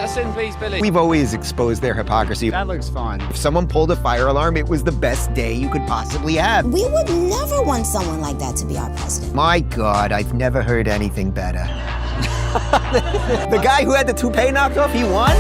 us in, please, Billy. We've always exposed their hypocrisy. That looks fun. If someone pulled a fire alarm, it was the best day you could possibly have. We would never want someone like that to be our president. My God, I've never heard anything better. The guy who had the toupee knocked off, he won?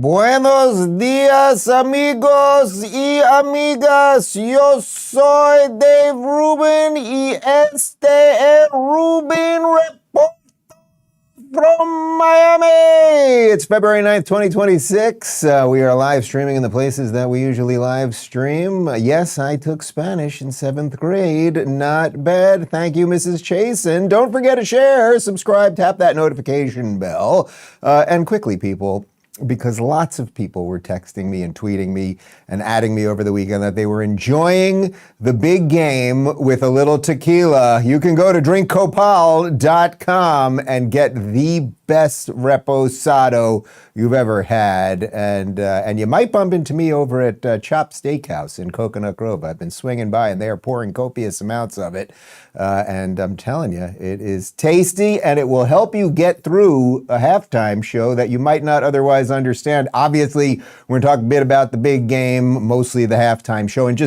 Buenos días, amigos y amigas. Yo soy Dave Rubin y este es Rubin Report from Miami. It's February 9th, 2026. We are live streaming in the places that we usually live stream. Yes, I took Spanish in 7th grade. Not bad. Thank you, Mrs. Chasen. Don't forget to share, subscribe, tap that notification bell. And quickly, people, because lots of people were texting me and tweeting me and adding me over the weekend that they were enjoying the big game with a little tequila. You can go to drinkcopal.com and get the best reposado you've ever had. And you might bump into me over at Chop Steakhouse in Coconut Grove. I've been swinging by and they are pouring copious amounts of it. And I'm telling you, it is tasty and it will help you get through a halftime show that you might not otherwise understand. Obviously, we're talking a bit about the big game, mostly the halftime show. And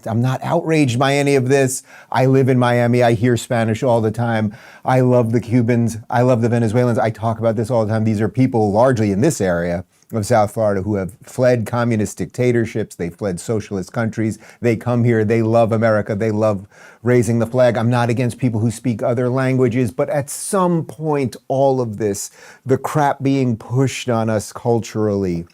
I'm not outraged by any of this. I live in Miami. I hear Spanish all the time. I love the Cubans. I love the Venezuelans. I talk about this all the time. These are people largely in this area of South Florida who have fled communist dictatorships. They fled socialist countries. They come here. They love America. They love raising the flag. I'm not against people who speak other languages, but at some point, all of this, the crap being pushed on us culturally,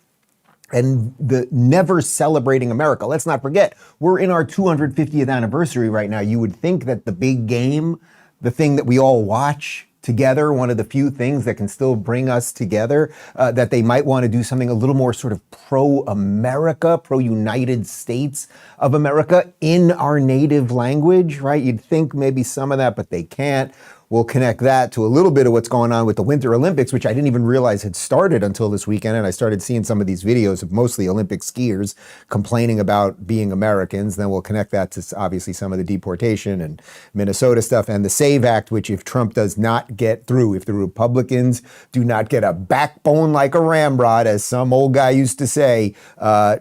and the never celebrating America. Let's not forget, we're in our 250th anniversary right now. You would think that the big game, the thing that we all watch together, one of the few things that can still bring us together, that they might want to do something a little more sort of pro-America, pro-United States of America in our native language, right? You'd think maybe some of that, but they can't. We'll connect that to a little bit of what's going on with the Winter Olympics, which I didn't even realize had started until this weekend. And I started seeing some of these videos of mostly Olympic skiers complaining about being Americans. Then we'll connect that to obviously some of the deportation and Minnesota stuff and the SAVE Act, which if Trump does not get through, if the Republicans do not get a backbone like a ramrod, as some old guy used to say,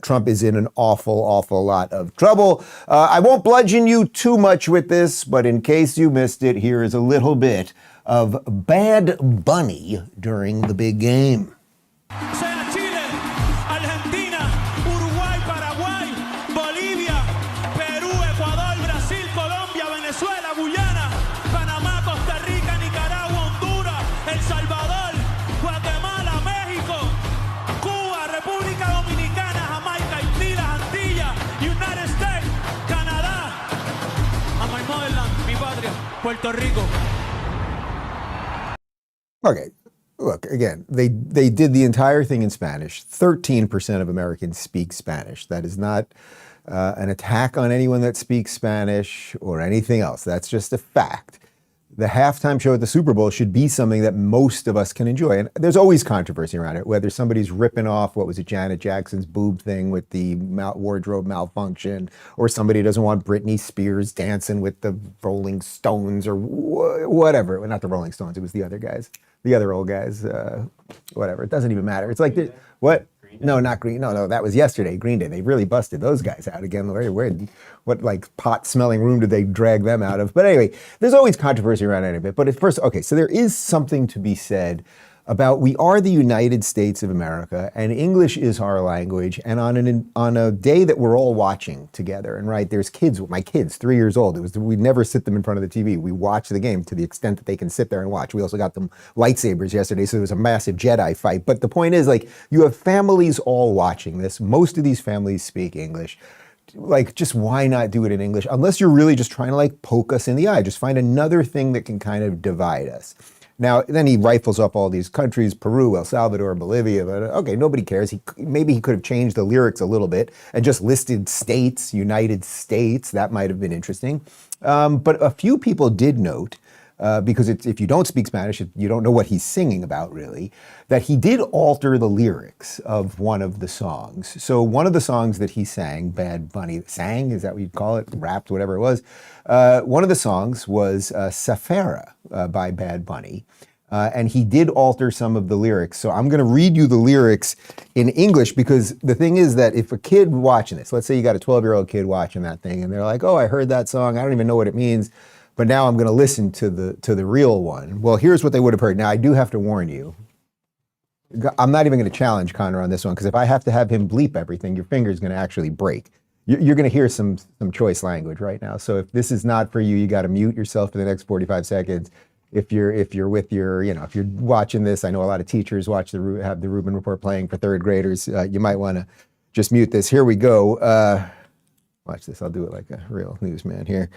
Trump is in an awful, awful lot of trouble. I won't bludgeon you too much with this, but in case you missed it, here is a little bit of Bad Bunny during the big game. Sea Chile, Argentina, Uruguay, Paraguay, Bolivia, Perú, Ecuador, Brasil, Colombia, Venezuela, Guyana, Panamá, Costa Rica, Nicaragua, Honduras, El Salvador, Guatemala, México, Cuba, República Dominicana, Jamaica, Haití, las Antillas, United States, Canadá, and my motherland, mi patria, Puerto Rico. Okay, look, again, they did the entire thing in Spanish. 13% of Americans speak Spanish. That is not an attack on anyone that speaks Spanish or anything else. That's just a fact. The halftime show at the Super Bowl should be something that most of us can enjoy. And there's always controversy around it, whether somebody's ripping off, what was it, Janet Jackson's boob thing with the wardrobe malfunction, or somebody doesn't want Britney Spears dancing with the Rolling Stones or whatever. Well, not the Rolling Stones, it was the other guys, the other old guys, whatever. It doesn't even matter. It's like, what? No, not Green. No, that was yesterday, Green Day. They really busted those guys out again. Very weird. What, like, pot-smelling room did they drag them out of? But anyway, there's always controversy around any of it. But at first, okay, so there is something to be said about we are the United States of America, and English is our language. And on a day that we're all watching together, and right, there's kids, my kids, 3 years old. We'd never sit them in front of the TV. We watch the game to the extent that they can sit there and watch. We also got them lightsabers yesterday, so there was a massive Jedi fight. But the point is, like, you have families all watching this. Most of these families speak English. Like, just why not do it in English? Unless you're really just trying to, like, poke us in the eye. Just find another thing that can kind of divide us. Now, then he rifles up all these countries, Peru, El Salvador, Bolivia, but okay, nobody cares. Maybe he could have changed the lyrics a little bit and just listed states, United States. That might have been interesting. But a few people did note, because if you don't speak Spanish, you don't know what he's singing about, really, that he did alter the lyrics of one of the songs. So one of the songs that he sang, Bad Bunny sang, is that what you'd call it? Rapped, whatever it was. One of the songs was Safara by Bad Bunny. And he did alter some of the lyrics. So I'm going to read you the lyrics in English, because the thing is that if a kid watching this, let's say you got a 12-year-old kid watching that thing, and they're like, oh, I heard that song, I don't even know what it means, but now I'm going to listen to the real one. Well, here's what they would have heard. Now, I do have to warn you. I'm not even going to challenge Connor on this one, because if I have to have him bleep everything, your finger's going to actually break. You're going to hear some choice language right now. So if this is not for you, you got to mute yourself for the next 45 seconds. If you're with your, if you're watching this, I know a lot of teachers have the Rubin Report playing for third graders. You might want to just mute this. Here we go. Watch this. I'll do it like a real newsman here.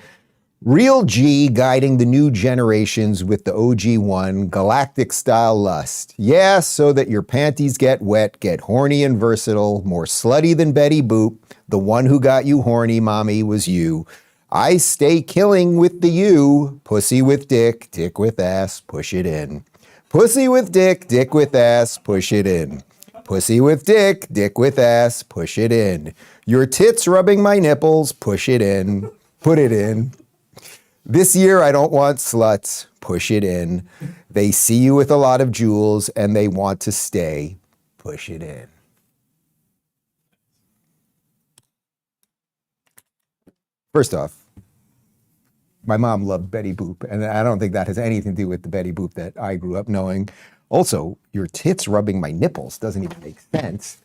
Real G guiding the new generations with the OG one, galactic style lust. Yeah, so that your panties get wet, get horny and versatile, more slutty than Betty Boop. The one who got you horny, mommy, was you. I stay killing with the you. Pussy with dick, dick with ass, push it in. Pussy with dick, dick with ass, push it in. Pussy with dick, dick with ass, push it in. Your tits rubbing my nipples, push it in. Put it in. This year, I don't want sluts, push it in. They see you with a lot of jewels and they want to stay, push it in. First off, my mom loved Betty Boop, and I don't think that has anything to do with the Betty Boop that I grew up knowing. Also, your tits rubbing my nipples doesn't even make sense.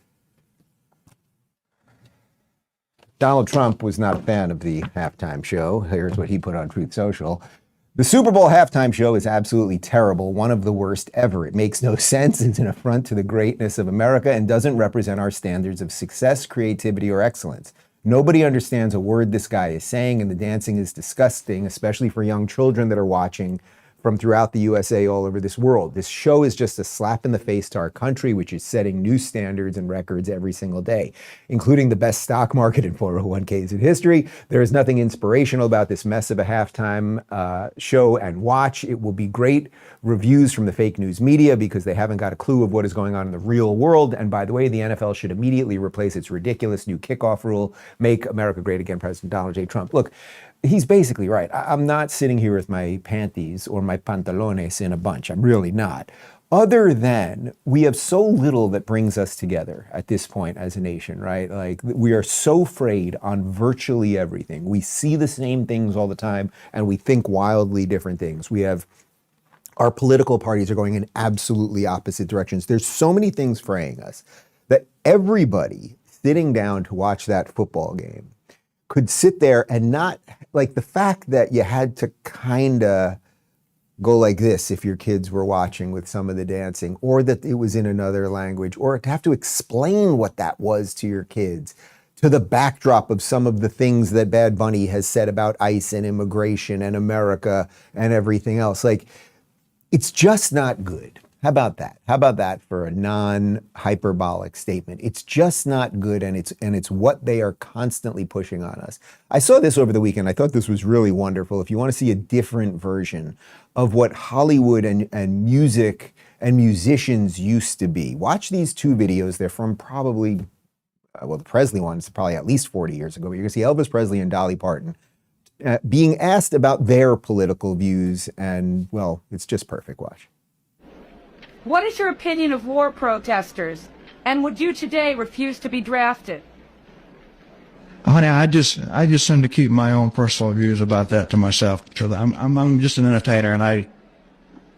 Donald Trump was not a fan of the halftime show. Here's what he put on Truth Social. The Super Bowl halftime show is absolutely terrible, one of the worst ever. It makes no sense. It's an affront to the greatness of America and doesn't represent our standards of success, creativity, or excellence. Nobody understands a word this guy is saying, and the dancing is disgusting, especially for young children that are watching from throughout the USA all over this world. This show is just a slap in the face to our country, which is setting new standards and records every single day, including the best stock market and 401ks in history. There is nothing inspirational about this mess of a halftime show and watch. It will be great reviews from the fake news media because they haven't got a clue of what is going on in the real world. And by the way, the NFL should immediately replace its ridiculous new kickoff rule, Make America Great Again, President Donald J. Trump. Look, he's basically right. I'm not sitting here with my panties or my pantalones in a bunch. I'm really not. Other than we have so little that brings us together at this point as a nation, right? Like we are so frayed on virtually everything. We see the same things all the time and we think wildly different things. Our political parties are going in absolutely opposite directions. There's so many things fraying us that everybody sitting down to watch that football game could sit there and not, like the fact that you had to kind of go like this if your kids were watching with some of the dancing, or that it was in another language, or to have to explain what that was to your kids, to the backdrop of some of the things that Bad Bunny has said about ICE and immigration and America and everything else. Like, it's just not good. How about that? How about that for a non-hyperbolic statement? It's just not good, and it's what they are constantly pushing on us. I saw this over the weekend. I thought this was really wonderful. If you want to see a different version of what Hollywood and music and musicians used to be, watch these two videos. They're from probably, the Presley one is probably at least 40 years ago. But you're going to see Elvis Presley and Dolly Parton being asked about their political views, and, well, it's just perfect. Watch. What is your opinion of war protesters? And would you today refuse to be drafted? Honey, I just seem to keep my own personal views about that to myself. I'm just an entertainer, and I'd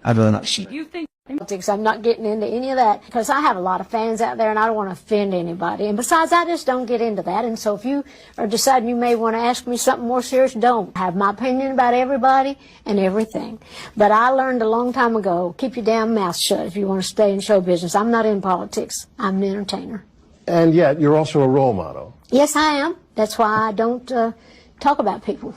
rather not say. You think politics? I'm not getting into any of that because I have a lot of fans out there and I don't want to offend anybody. And besides, I just don't get into that. And so if you are deciding you may want to ask me something more serious, don't. I have my opinion about everybody and everything. But I learned a long time ago, keep your damn mouth shut if you want to stay in show business. I'm not in politics. I'm an entertainer. And yet, you're also a role model. Yes, I am. That's why I don't talk about people.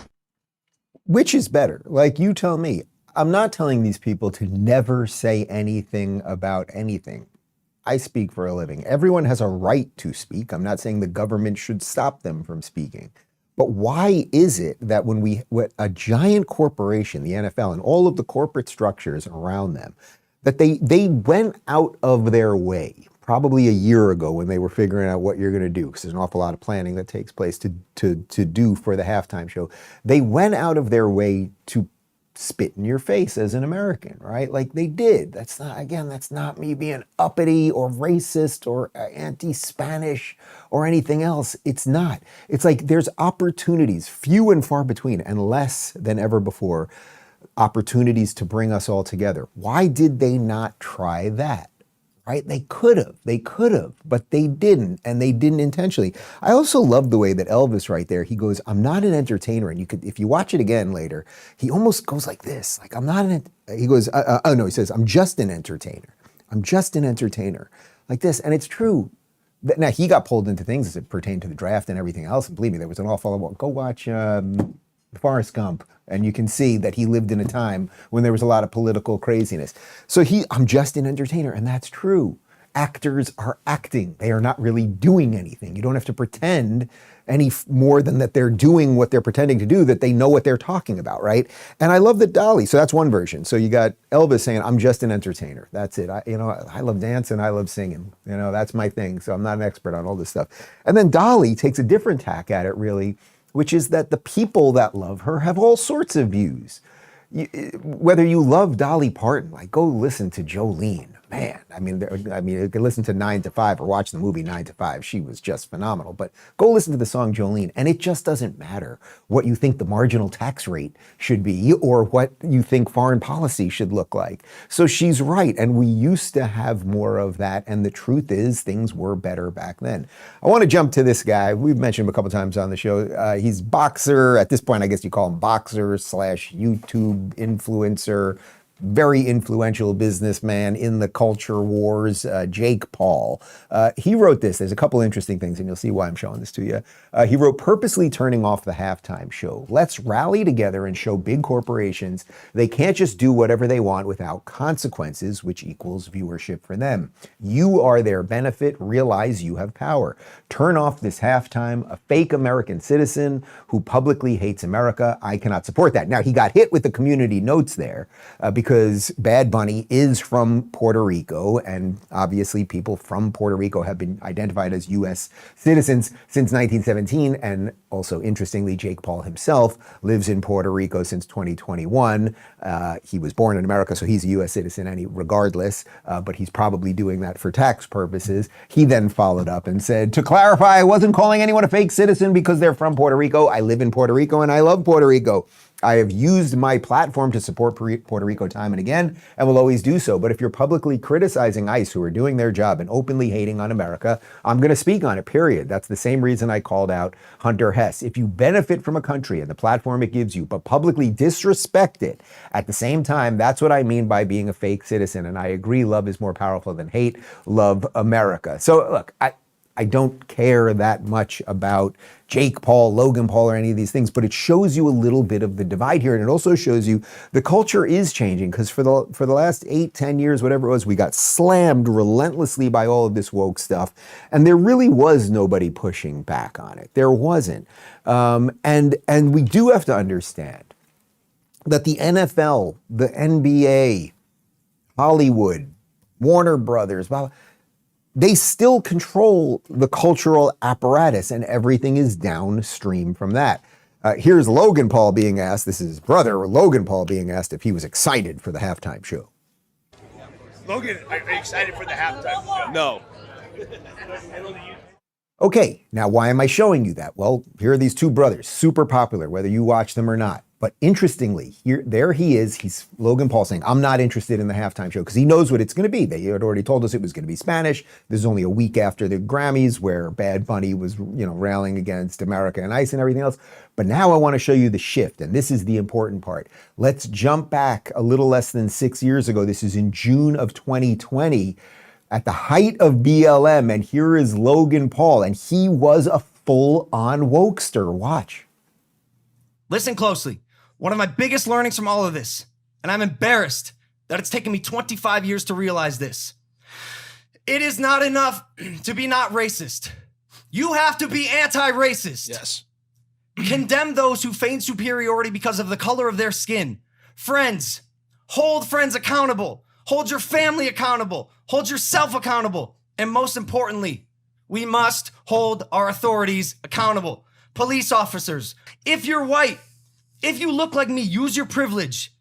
Which is better? Like, you tell me. I'm not telling these people to never say anything about anything. I speak for a living. Everyone has a right to speak. I'm not saying the government should stop them from speaking. But why is it that when a giant corporation, the NFL, and all of the corporate structures around them, that they went out of their way, probably a year ago when they were figuring out what you're going to do, because there's an awful lot of planning that takes place to do for the halftime show. They went out of their way to spit in your face as an American, right? Like they did. That's not me being uppity or racist or anti-Spanish or anything else. It's not. It's like there's opportunities, few and far between, and less than ever before, opportunities to bring us all together. Why did they not try that? Right? They could have, but they didn't, and they didn't intentionally. I also love the way that Elvis right there, he goes, I'm not an entertainer. And if you watch it again later, he almost goes like this, like I'm not he goes, no, he says, I'm just an entertainer. I'm just an entertainer, like this. And it's true. Now, he got pulled into things as it pertained to the draft and everything else. And believe me, there was an awful lot. Go watch Forrest Gump, and you can see that he lived in a time when there was a lot of political craziness. So I'm just an entertainer, and that's true. Actors are acting. They are not really doing anything. You don't have to pretend any more than that they're doing what they're pretending to do, that they know what they're talking about, right? And I love that Dolly, so that's one version. So you got Elvis saying, I'm just an entertainer. That's it. I love dancing, I love singing. That's my thing. So I'm not an expert on all this stuff. And then Dolly takes a different tack at it, really, which is that the people that love her have all sorts of views. Whether you love Dolly Parton, like go listen to Jolene. Man, I mean, you could listen to 9 to 5 or watch the movie 9 to 5. She was just phenomenal. But go listen to the song Jolene, and it just doesn't matter what you think the marginal tax rate should be or what you think foreign policy should look like. So she's right, and we used to have more of that, and the truth is things were better back then. I want to jump to this guy. We've mentioned him a couple times on the show. He's boxer. At this point, I guess you call him boxer / YouTube influencer. Very influential businessman in the culture wars, Jake Paul. He wrote this. There's a couple interesting things, and you'll see why I'm showing this to you. He wrote, purposely turning off the halftime show. Let's rally together and show big corporations they can't just do whatever they want without consequences, which equals viewership for them. You are their benefit. Realize you have power. Turn off this halftime. A fake American citizen who publicly hates America. I cannot support that. Now, he got hit with the community notes there because Bad Bunny is from Puerto Rico, and obviously people from Puerto Rico have been identified as U.S. citizens since 1917, and also interestingly, Jake Paul himself lives in Puerto Rico since 2021. He was born in America, so he's a U.S. citizen regardless, but he's probably doing that for tax purposes. He then followed up and said, to clarify, I wasn't calling anyone a fake citizen because they're from Puerto Rico. I live in Puerto Rico and I love Puerto Rico. I have used my platform to support Puerto Rico time and again, and will always do so. But if you're publicly criticizing ICE, who are doing their job, and openly hating on America, I'm going to speak on it, period. That's the same reason I called out Hunter Hess. If you benefit from a country and the platform it gives you, but publicly disrespect it at the same time, that's what I mean by being a fake citizen. And I agree, love is more powerful than hate. Love America. So look, I don't care that much about Jake Paul, Logan Paul, or any of these things, but it shows you a little bit of the divide here. And it also shows you the culture is changing, because for the last 8-10 years, whatever it was, we got slammed relentlessly by all of this woke stuff. And there really was nobody pushing back on it. There wasn't. And we do have to understand that the NFL, the NBA, Hollywood, Warner Brothers, blah, blah, they still control the cultural apparatus, and everything is downstream from that. Here's Logan Paul being asked, this is his brother, Logan Paul being asked if he was excited for the halftime show. Logan, are you excited for the halftime show? No. Okay, now why am I showing you that? Well, here are these two brothers, super popular, whether you watch them or not. But interestingly, there he is, he's Logan Paul saying, I'm not interested in the halftime show, because he knows what it's going to be. They had already told us it was going to be Spanish. This is only a week after the Grammys, where Bad Bunny was, railing against America and ICE and everything else. But now I want to show you the shift, and this is the important part. Let's jump back a little less than 6 years ago. This is in June of 2020, at the height of BLM, and here is Logan Paul, and he was a full-on wokester. Watch. Listen closely. One of my biggest learnings from all of this and I'm embarrassed that it's taken me 25 years to realize this. It is not enough to be not racist. You have to be anti-racist. Yes. Condemn those who feign superiority because of the color of their skin. Friends, hold friends accountable. Hold your family accountable. Hold yourself accountable. And most importantly, we must hold our authorities accountable. Police officers, if you're white, if you look like me, use your privilege.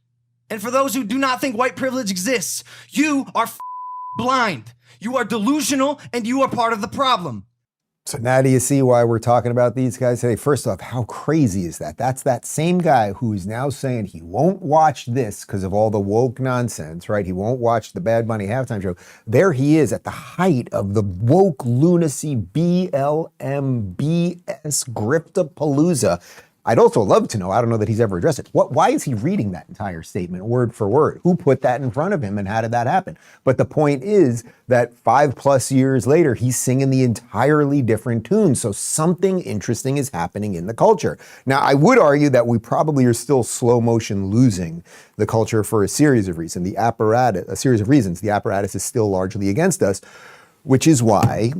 And for those who do not think white privilege exists, you are blind. You are delusional and you are part of the problem. So now do you see why we're talking about these guys today? First off, how crazy is that? That's that same guy who's now saying he won't watch this because of all the woke nonsense, right? He won't watch the Bad Bunny halftime show. There he is at the height of the woke lunacy BLM BS griftapalooza. I'd also love to know, I don't know that he's ever addressed it. Why is he reading that entire statement word for word? Who put that in front of him and how did that happen? But the point is that 5+ years later, he's singing the entirely different tune. So something interesting is happening in the culture. Now, I would argue that we probably are still slow motion losing the culture for a series of reasons. The apparatus is still largely against us, which is why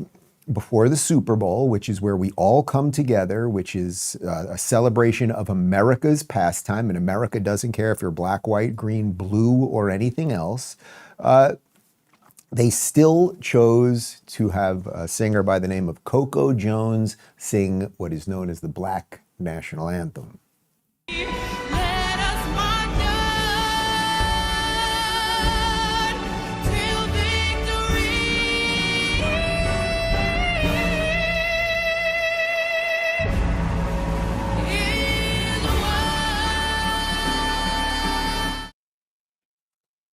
before the Super Bowl, which is where we all come together, which is a celebration of America's pastime, and America doesn't care if you're black, white, green, blue, or anything else, they still chose to have a singer by the name of Coco Jones sing what is known as the Black National Anthem.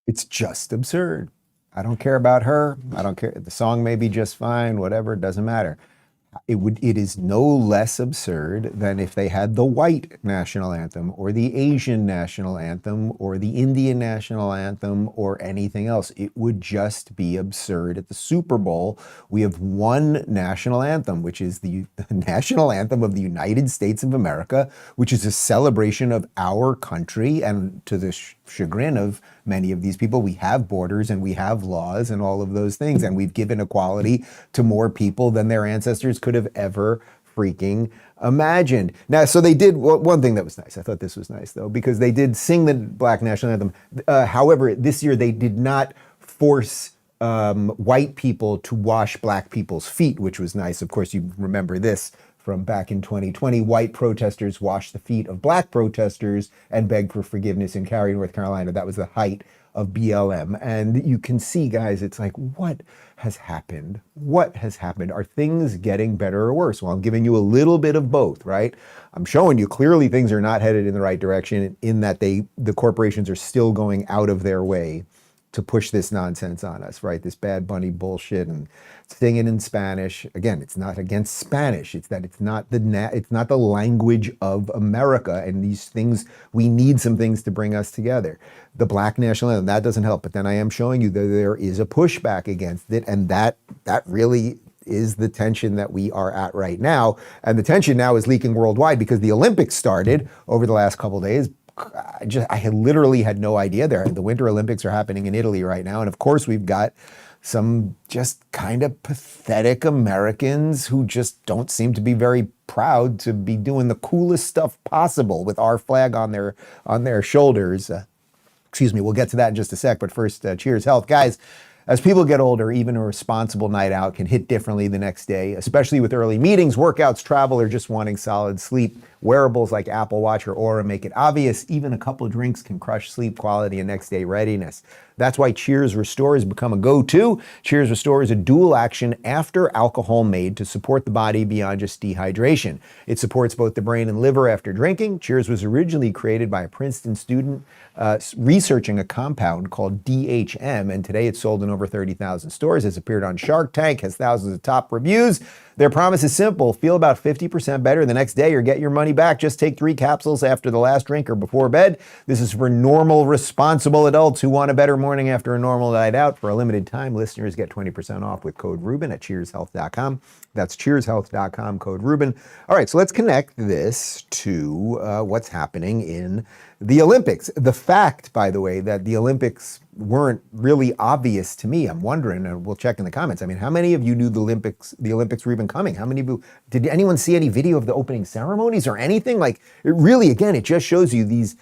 It's just absurd. I don't care about her. I don't care. The song may be just fine, whatever, it doesn't matter. It is no less absurd than if they had the white national anthem or the Asian national anthem or the Indian national anthem or anything else. It would just be absurd. At the Super Bowl, we have one national anthem, which is the national anthem of the United States of America, which is a celebration of our country. And to the chagrin of many of these people, we have borders and we have laws and all of those things. And we've given equality to more people than their ancestors could have ever freaking imagined. Now, so they did one thing that was nice. I thought this was nice, though, because they did sing the Black National Anthem. However, this year they did not force white people to wash black people's feet, which was nice. Of course, you remember this from back in 2020. White protesters washed the feet of black protesters and begged for forgiveness in Cary, North Carolina. That was the height of BLM. And you can see, guys, it's like, what has happened? What has happened? Are things getting better or worse? Well, I'm giving you a little bit of both, right? I'm showing you clearly things are not headed in the right direction in that the corporations are still going out of their way to push this nonsense on us, right? This Bad Bunny bullshit and singing in Spanish. Again, it's not against Spanish. It's that it's not the language of America. And these things, we need some things to bring us together. The Black National Anthem, that doesn't help. But then I am showing you that there is a pushback against it, and that really is the tension that we are at right now. And the tension now is leaking worldwide because the Olympics started over the last couple of days. I literally had no idea there. The Winter Olympics are happening in Italy right now. And of course, we've got some just kind of pathetic Americans who just don't seem to be very proud to be doing the coolest stuff possible with our flag on their shoulders. Excuse me, we'll get to that in just a sec. But first, cheers, health. Guys, as people get older, even a responsible night out can hit differently the next day, especially with early meetings, workouts, travel, or just wanting solid sleep. Wearables like Apple Watch or Aura make it obvious. Even a couple of drinks can crush sleep quality and next day readiness. That's why Cheers Restore has become a go-to. Cheers Restore is a dual-action after-alcohol made to support the body beyond just dehydration. It supports both the brain and liver after drinking. Cheers was originally created by a Princeton student researching a compound called DHM, and today it's sold in over 30,000 stores, has appeared on Shark Tank, has thousands of top reviews. Their promise is simple: feel about 50% better the next day or get your money back. Just take 3 capsules after the last drink or before bed. This is for normal, responsible adults who want a better morning after a normal night out. For a limited time, listeners get 20% off with code Rubin at cheershealth.com. That's cheershealth.com, code Rubin. All right, so let's connect this to what's happening in the Olympics. The fact, by the way, that the Olympics weren't really obvious to me, I'm wondering, and we'll check in the comments. I mean, how many of you knew the Olympics were even coming? How many of you, did anyone see any video of the opening ceremonies or anything? Like, it really, again, it just shows you these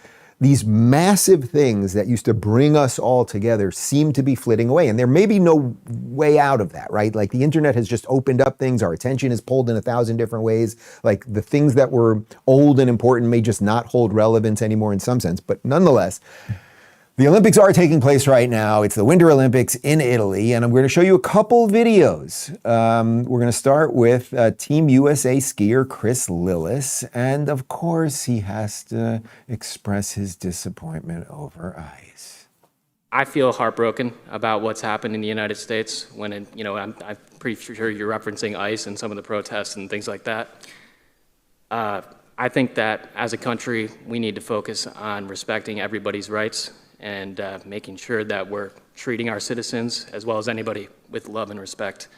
massive things that used to bring us all together seem to be flitting away. And there may be no way out of that, right? Like the internet has just opened up things. Our attention is pulled in 1,000 different ways. Like the things that were old and important may just not hold relevance anymore in some sense. But nonetheless, the Olympics are taking place right now. It's the Winter Olympics in Italy, and I'm going to show you a couple videos. We're going to start with Team USA skier Chris Lillis, and of course, he has to express his disappointment over ice. I feel heartbroken about what's happened in the United States when, I'm pretty sure you're referencing ICE and some of the protests and things like that. I think that as a country, we need to focus on respecting everybody's rights and making sure that we're treating our citizens as well as anybody with love and respect.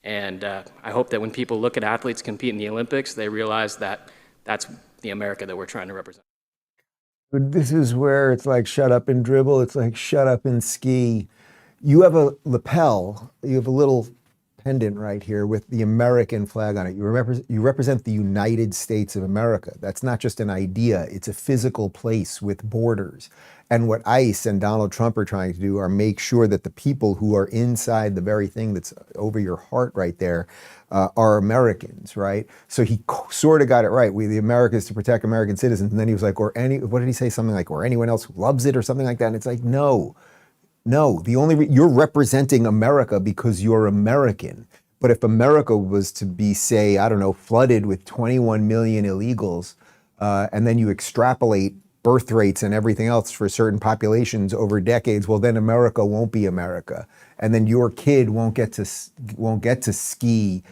And I hope that when people look at athletes compete in the Olympics, they realize that that's the America that we're trying to represent. This is where it's like shut up and dribble. It's like shut up and ski. You have a lapel. You have a little pendant right here with the American flag on it. You represent the United States of America. That's not just an idea. It's a physical place with borders. And what ICE and Donald Trump are trying to do are make sure that the people who are inside the very thing that's over your heart right there are Americans, right? So he sort of got it right. The America is to protect American citizens. And then he was like, what did he say? Something like, or anyone else who loves it or something like that. And it's like, no, you're representing America because you're American. But if America was to be, say, I don't know, flooded with 21 million illegals, and then you extrapolate birth rates and everything else for certain populations over decades, well, then America won't be America. And then your kid won't get to ski,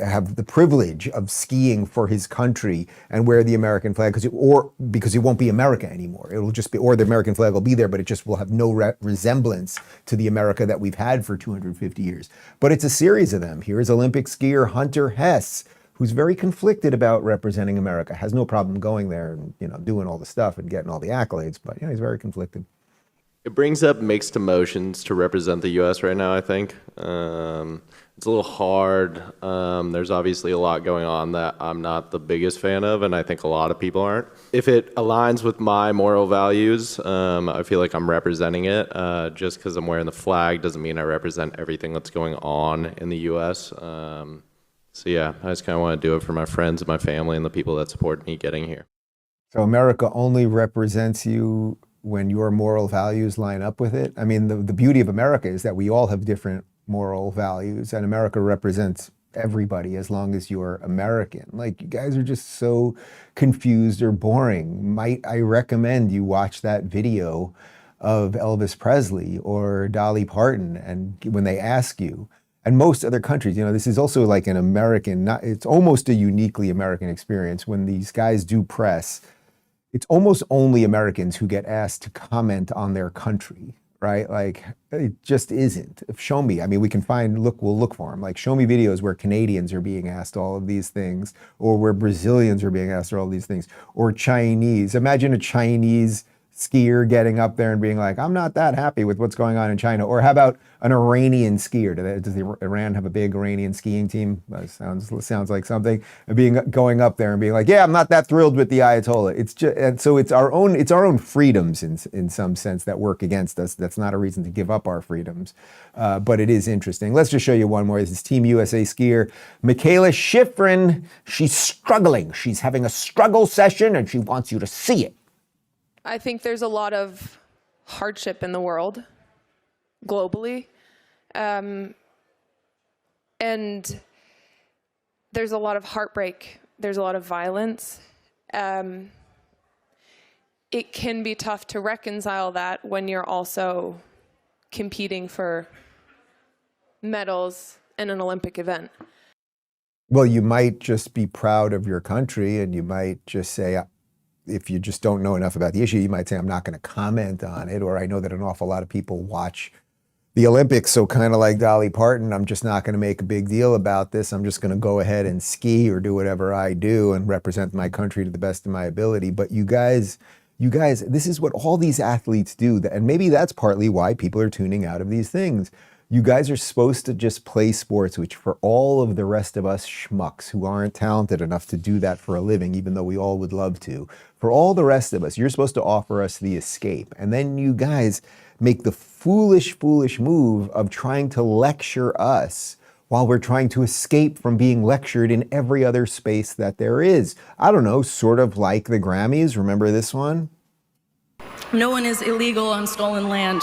have the privilege of skiing for his country and wear the American flag because it won't be America anymore. It'll just be, or the American flag will be there, but it just will have no resemblance to the America that we've had for 250 years. But it's a series of them. Here's Olympic skier Hunter Hess, who's very conflicted about representing America, has no problem going there and doing all the stuff and getting all the accolades, but he's very conflicted. It brings up mixed emotions to represent the U.S. right now, I think. It's a little hard. There's obviously a lot going on that I'm not the biggest fan of, and I think a lot of people aren't. If it aligns with my moral values, I feel like I'm representing it. Just because I'm wearing the flag doesn't mean I represent everything that's going on in the U.S. So yeah, I just kind of want to do it for my friends and my family and the people that support me getting here. So America only represents you when your moral values line up with it? I mean, the beauty of America is that we all have different moral values, and America represents everybody as long as you're American. Like, you guys are just so confused or boring. Might I recommend you watch that video of Elvis Presley or Dolly Parton, and when they ask you, and most other countries, this is also like an American, it's almost a uniquely American experience when these guys do press. It's almost only Americans who get asked to comment on their country, right? Like, it just isn't. Show me. I mean, we'll look for them. Like, show me videos where Canadians are being asked all of these things, or where Brazilians are being asked all these things, or Chinese. Imagine a Chinese skier getting up there and being like, I'm not that happy with what's going on in China. Or how about an Iranian skier? Does Iran have a big Iranian skiing team? That sounds like something. Going up there and being like, yeah, I'm not that thrilled with the Ayatollah. It's just, and so it's our own freedoms in some sense that work against us. That's not a reason to give up our freedoms, but it is interesting. Let's just show you one more. This is Team USA skier Michaela Schifrin. She's struggling. She's having a struggle session, and she wants you to see it. I think there's a lot of hardship in the world, globally, and there's a lot of heartbreak. There's a lot of violence. It can be tough to reconcile that when you're also competing for medals in an Olympic event. Well, you might just be proud of your country, and you might just say, if you just don't know enough about the issue, you might say, I'm not going to comment on it, or I know that an awful lot of people watch the Olympics, so kind of like Dolly Parton, I'm just not going to make a big deal about this. I'm just going to go ahead and ski or do whatever I do and represent my country to the best of my ability. But you guys You guys, this is what all these athletes do. And maybe that's partly why people are tuning out of these things. You guys are supposed to just play sports, which for all of the rest of us schmucks who aren't talented enough to do that for a living, even though we all would love to, for all the rest of us, you're supposed to offer us the escape. And then you guys make the foolish move of trying to lecture us while we're trying to escape from being lectured in every other space that there is. I don't know, sort of like the Grammys. Remember this one? No one is illegal on stolen land.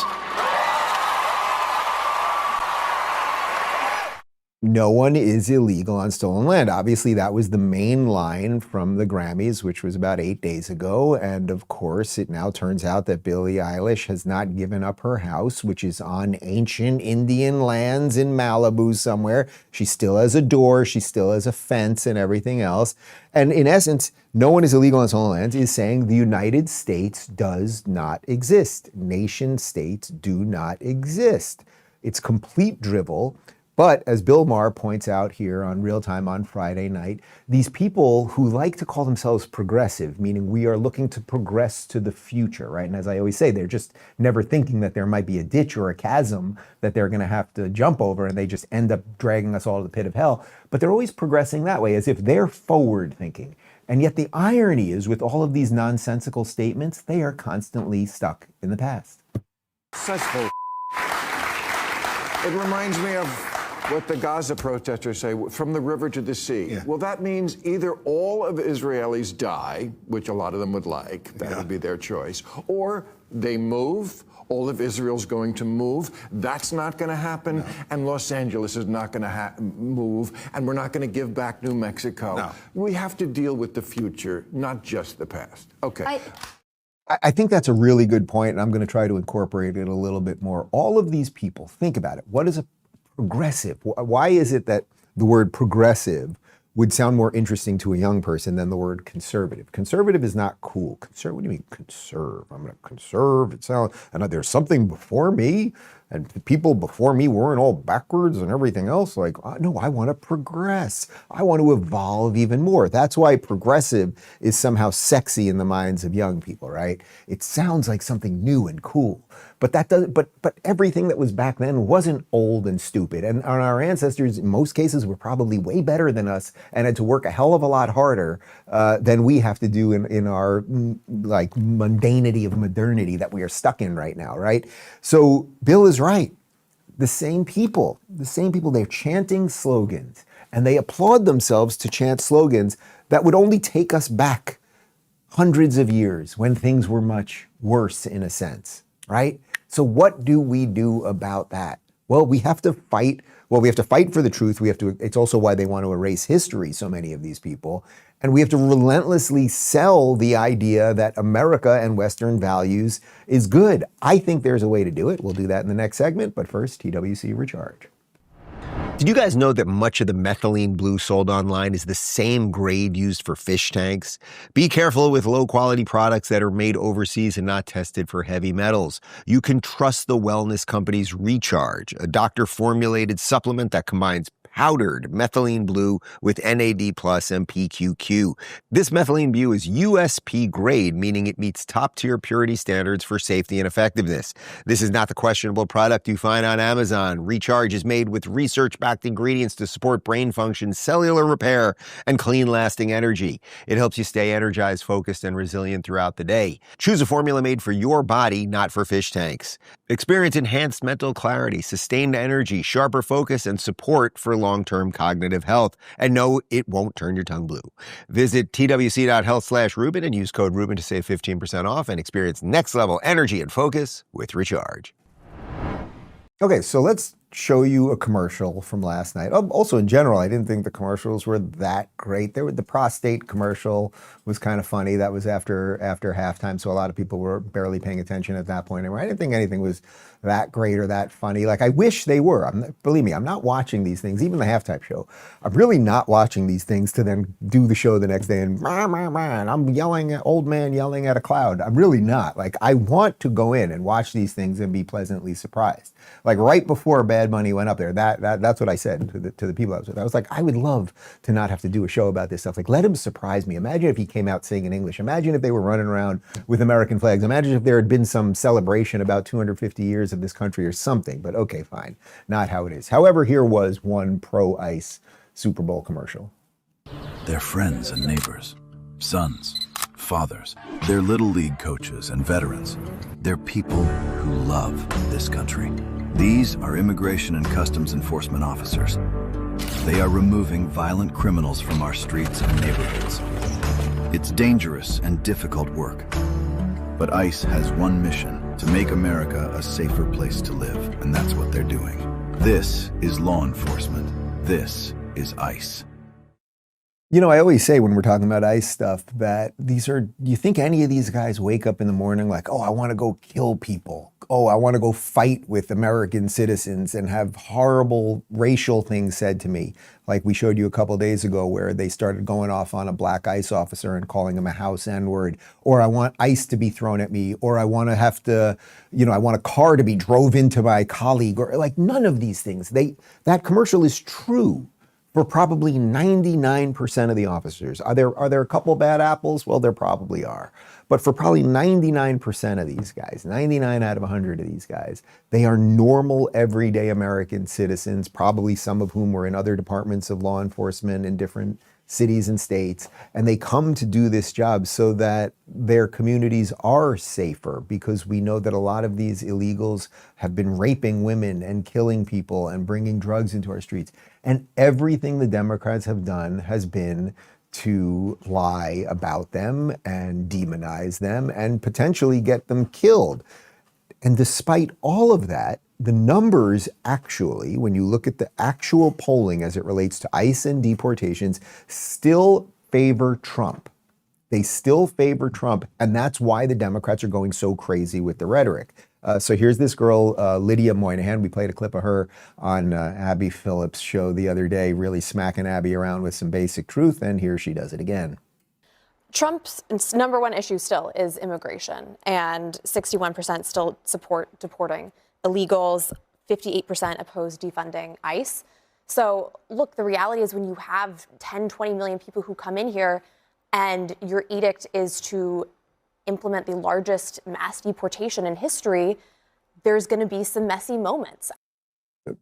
No one is illegal on stolen land. Obviously, that was the main line from the Grammys, which was about 8 days ago. And of course, it now turns out that Billie Eilish has not given up her house, which is on ancient Indian lands in Malibu somewhere. She still has a door, she still has a fence and everything else. And in essence, no one is illegal on stolen lands is saying the United States does not exist. Nation states do not exist. It's complete drivel. But as Bill Maher points out here on Real Time on Friday night, these people who like to call themselves progressive, meaning we are looking to progress to the future, right? And as I always say, they're just never thinking that there might be a ditch or a chasm that they're going to have to jump over, and they just end up dragging us all to the pit of hell. But they're always progressing that way, as if they're forward thinking. And yet the irony is, with all of these nonsensical statements, they are constantly stuck in the past. Such bull. It reminds me of what the Gaza protesters say, from the river to the sea. Yeah. Well, that means either all of Israelis die, which a lot of them would like, that would be their choice, or they move, all of Israel's going to move. That's not going to happen, no. And Los Angeles is not going to move, and we're not going to give back New Mexico. No. We have to deal with the future, not just the past. Okay. I think that's a really good point, and I'm going to try to incorporate it a little bit more. All of these people, think about it. What is a progressive? Why is it that the word progressive would sound more interesting to a young person than the word conservative? Conservative is not cool. What do you mean conserve? I'm going to conserve. It sounds, and there's something before me, and the people before me weren't all backwards and everything else. Like, no, I want to progress. I want to evolve even more. That's why progressive is somehow sexy in the minds of young people, right? It sounds like something new and cool. But that doesn't. But everything that was back then wasn't old and stupid. And our ancestors, in most cases, were probably way better than us and had to work a hell of a lot harder than we have to do in our like mundanity of modernity that we are stuck in right now, right? So Bill is right. The same people, they're chanting slogans, and they applaud themselves to chant slogans that would only take us back hundreds of years when things were much worse in a sense, right? So what do we do about that? Well, we have to fight. Well, we have to fight for the truth. It's also why they want to erase history, so many of these people. And we have to relentlessly sell the idea that America and Western values is good. I think there's a way to do it. We'll do that in the next segment. But first, TWC Recharge. Did you guys know that much of the methylene blue sold online is the same grade used for fish tanks? Be careful with low-quality products that are made overseas and not tested for heavy metals. You can trust the wellness company's Recharge, a doctor-formulated supplement that combines powdered methylene blue with NAD plus and PQQ. This methylene blue is USP grade, meaning it meets top-tier purity standards for safety and effectiveness. This is not the questionable product you find on Amazon. Recharge is made with research-backed ingredients to support brain function, cellular repair, and clean, lasting energy. It helps you stay energized, focused, and resilient throughout the day. Choose a formula made for your body, not for fish tanks. Experience enhanced mental clarity, sustained energy, sharper focus, and support for long-term cognitive health. And no, it won't turn your tongue blue. Visit twc.health/Rubin and use code Rubin to save 15% off and experience next-level energy and focus with Recharge. Okay, so let's show you a commercial from last night. Also, in general, I didn't think the commercials were that great. The prostate commercial was kind of funny. That was after halftime, so a lot of people were barely paying attention at that point. I didn't think anything was that great or that funny. Like, I wish they were. Believe me, I'm not watching these things, even the halftime show. I'm really not watching these things to then do the show the next day and I'm yelling at old man yelling at a cloud. I'm really not. Like, I want to go in and watch these things and be pleasantly surprised. Like, right before bad Bad Bunny went up there. That's what I said to the people I was with. I was like, I would love to not have to do a show about this stuff. Like, let him surprise me. Imagine if he came out singing in English. Imagine if they were running around with American flags. Imagine if there had been some celebration about 250 years of this country or something. But okay, fine. Not how it is. However, here was one pro-ICE Super Bowl commercial. They're friends and neighbors, sons, fathers. They're little league coaches and veterans. They're people who love this country. These are Immigration and Customs Enforcement officers. They are removing violent criminals from our streets and neighborhoods. It's dangerous and difficult work. But ICE has one mission: to make America a safer place to live, and that's what they're doing. This is law enforcement. This is ICE. You know, I always say when we're talking about ICE stuff that do you think any of these guys wake up in the morning like, oh, I want to go kill people. Oh, I want to go fight with American citizens and have horrible racial things said to me. Like we showed you a couple of days ago where they started going off on a black ICE officer and calling him a house N-word. Or I want ICE to be thrown at me. Or I want to have to, I want a car to be drove into my colleague. Or like none of these things. That commercial is true for probably 99% of the officers. Are there a couple bad apples? Well, there probably are. But for probably 99% of these guys, 99 out of 100 of these guys, they are normal, everyday American citizens, probably some of whom were in other departments of law enforcement in different cities and states, and they come to do this job so that their communities are safer, because we know that a lot of these illegals have been raping women and killing people and bringing drugs into our streets. And everything the Democrats have done has been to lie about them and demonize them and potentially get them killed. And despite all of that, the numbers actually, when you look at the actual polling as it relates to ICE and deportations, still favor Trump. They still favor Trump, and that's why the Democrats are going so crazy with the rhetoric. So here's this girl, Lydia Moynihan. We played a clip of her on Abby Phillip's show the other day, really smacking Abby around with some basic truth, and here she does it again. Trump's number one issue still is immigration, and 61% still support deporting illegals, 58% oppose defunding ICE. So look, the reality is when you have 10, 20 million people who come in here and your edict is to implement the largest mass deportation in history, there's going to be some messy moments.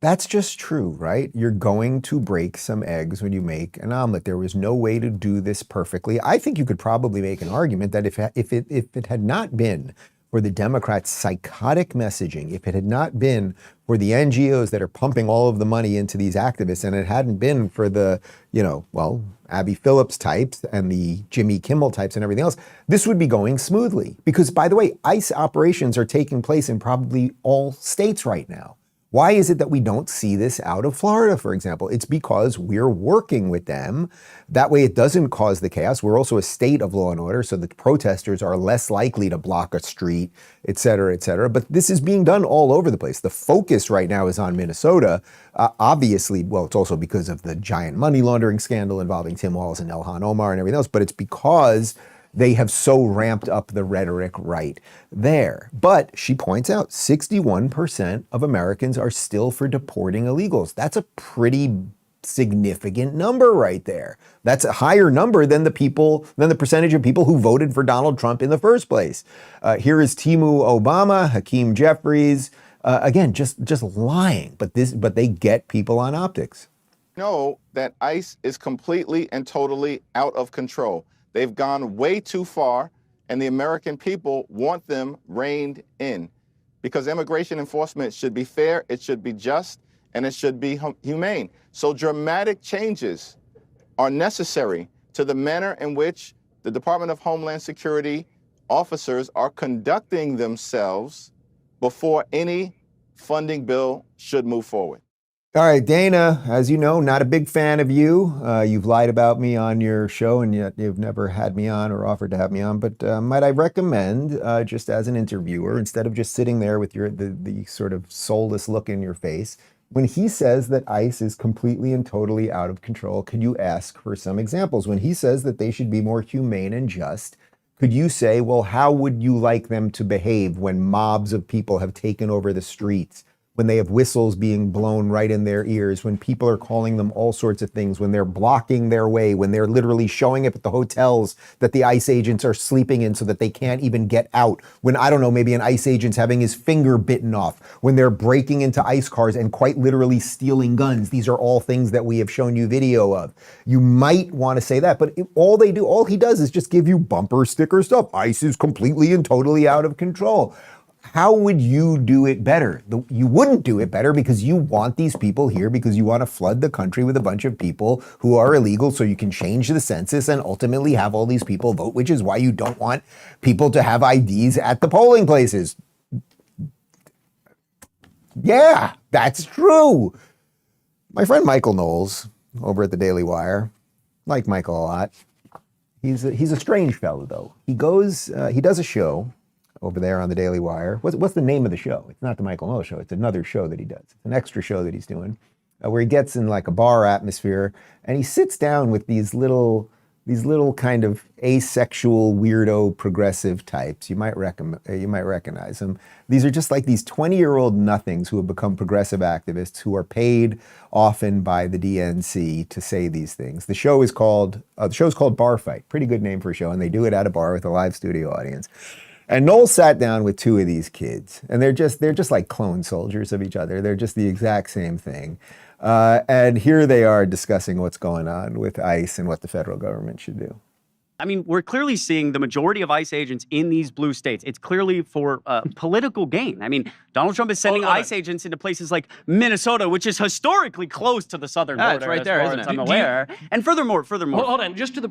That's just true, right? You're going to break some eggs when you make an omelet. There was no way to do this perfectly. I think you could probably make an argument that if it had not been for the Democrats' psychotic messaging, if it had not been for the NGOs that are pumping all of the money into these activists, and it hadn't been for the, Abby Phillips types and the Jimmy Kimmel types and everything else, this would be going smoothly. Because, by the way, ICE operations are taking place in probably all states right now. Why is it that we don't see this out of Florida, for example? It's because we're working with them. That way it doesn't cause the chaos. We're also a state of law and order, so the protesters are less likely to block a street, et cetera, et cetera. But this is being done all over the place. The focus right now is on Minnesota. Obviously, well, it's also because of the giant money laundering scandal involving Tim Walz and Ilhan Omar and everything else, but it's because they have so ramped up the rhetoric right there. But she points out 61% of Americans are still for deporting illegals. That's a pretty significant number right there. That's a higher number than the percentage of people who voted for Donald Trump in the first place. Here is Timu Obama, Hakeem Jeffries, again, just lying, but they get people on optics. Know that ICE is completely and totally out of control. They've gone way too far, and the American people want them reined in, because immigration enforcement should be fair, it should be just, and it should be humane. So dramatic changes are necessary to the manner in which the Department of Homeland Security officers are conducting themselves before any funding bill should move forward. All right, Dana, as you know, not a big fan of you. You've lied about me on your show, and yet you've never had me on or offered to have me on. But might I recommend, just as an interviewer, instead of just sitting there with the sort of soulless look in your face, when he says that ICE is completely and totally out of control, could you ask for some examples? When he says that they should be more humane and just, could you say, well, how would you like them to behave when mobs of people have taken over the streets? when they have whistles being blown right in their ears, when people are calling them all sorts of things, when they're blocking their way, when they're literally showing up at the hotels that the ICE agents are sleeping in so that they can't even get out, when, I don't know, maybe an ICE agent's having his finger bitten off, when they're breaking into ICE cars and quite literally stealing guns. These are all things that we have shown you video of. You might want to say that, but all he does is just give you bumper sticker stuff. ICE is completely and totally out of control. How would you do it better? You wouldn't do it better because you want these people here because you want to flood the country with a bunch of people who are illegal so you can change the census and ultimately have all these people vote, which is why you don't want people to have IDs at the polling places. Yeah, that's true. My friend Michael Knowles over at the Daily Wire, like Michael a lot. He's a strange fellow, though. He does a show over there on the Daily Wire. What's the name of the show? It's not the Michael Knowles show. It's another show that he does. It's an extra show that he's doing where he gets in like a bar atmosphere and he sits down with these little kind of asexual, weirdo, progressive types. You might recognize them. These are just like these 20-year-old nothings who have become progressive activists who are paid often by the DNC to say these things. The show's called Bar Fight. Pretty good name for a show, and they do it at a bar with a live studio audience. And Knowles sat down with two of these kids, and they're just like clone soldiers of each other. They're just the exact same thing. And here they are discussing what's going on with ICE and what the federal government should do. I mean, we're clearly seeing the majority of ICE agents in these blue states. It's clearly for political gain. I mean, Donald Trump is sending ICE agents into places like Minnesota, which is historically close to the southern border. It's right there, isn't it? I'm aware. And furthermore. Hold on, just to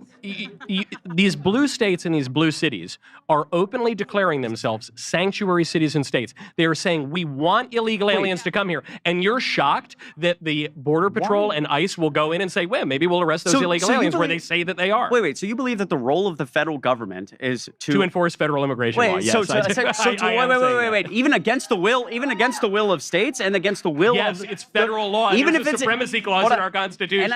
these blue states and these blue cities are openly declaring themselves sanctuary cities and states. They are saying, we want illegal aliens to come here. And you're shocked that the Border Patrol and ICE will go in and say, well, maybe we'll arrest those illegal aliens where they say that they are. Wait, so you believe that the role of the federal government is to enforce federal immigration law? Yes, wait. Even against the will of states and against the will of it's federal law. Even if it's a supremacy clause in our Constitution.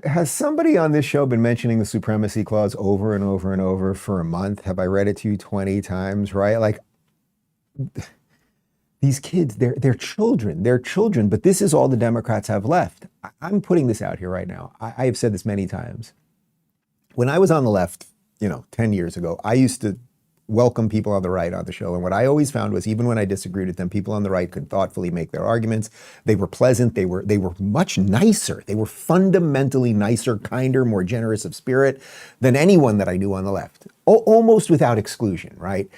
Has somebody on this show been mentioning the supremacy clause over and over and over for a month? Have I read it to you 20 times, right? Like, these kids, they're children, but this is all the Democrats have left. I'm putting this out here right now. I have said this many times. When I was on the left, 10 years ago, I used to welcome people on the right on the show. And what I always found was even when I disagreed with them, people on the right could thoughtfully make their arguments. They were pleasant. They were much nicer. They were fundamentally nicer, kinder, more generous of spirit than anyone that I knew on the left, almost without exclusion, right?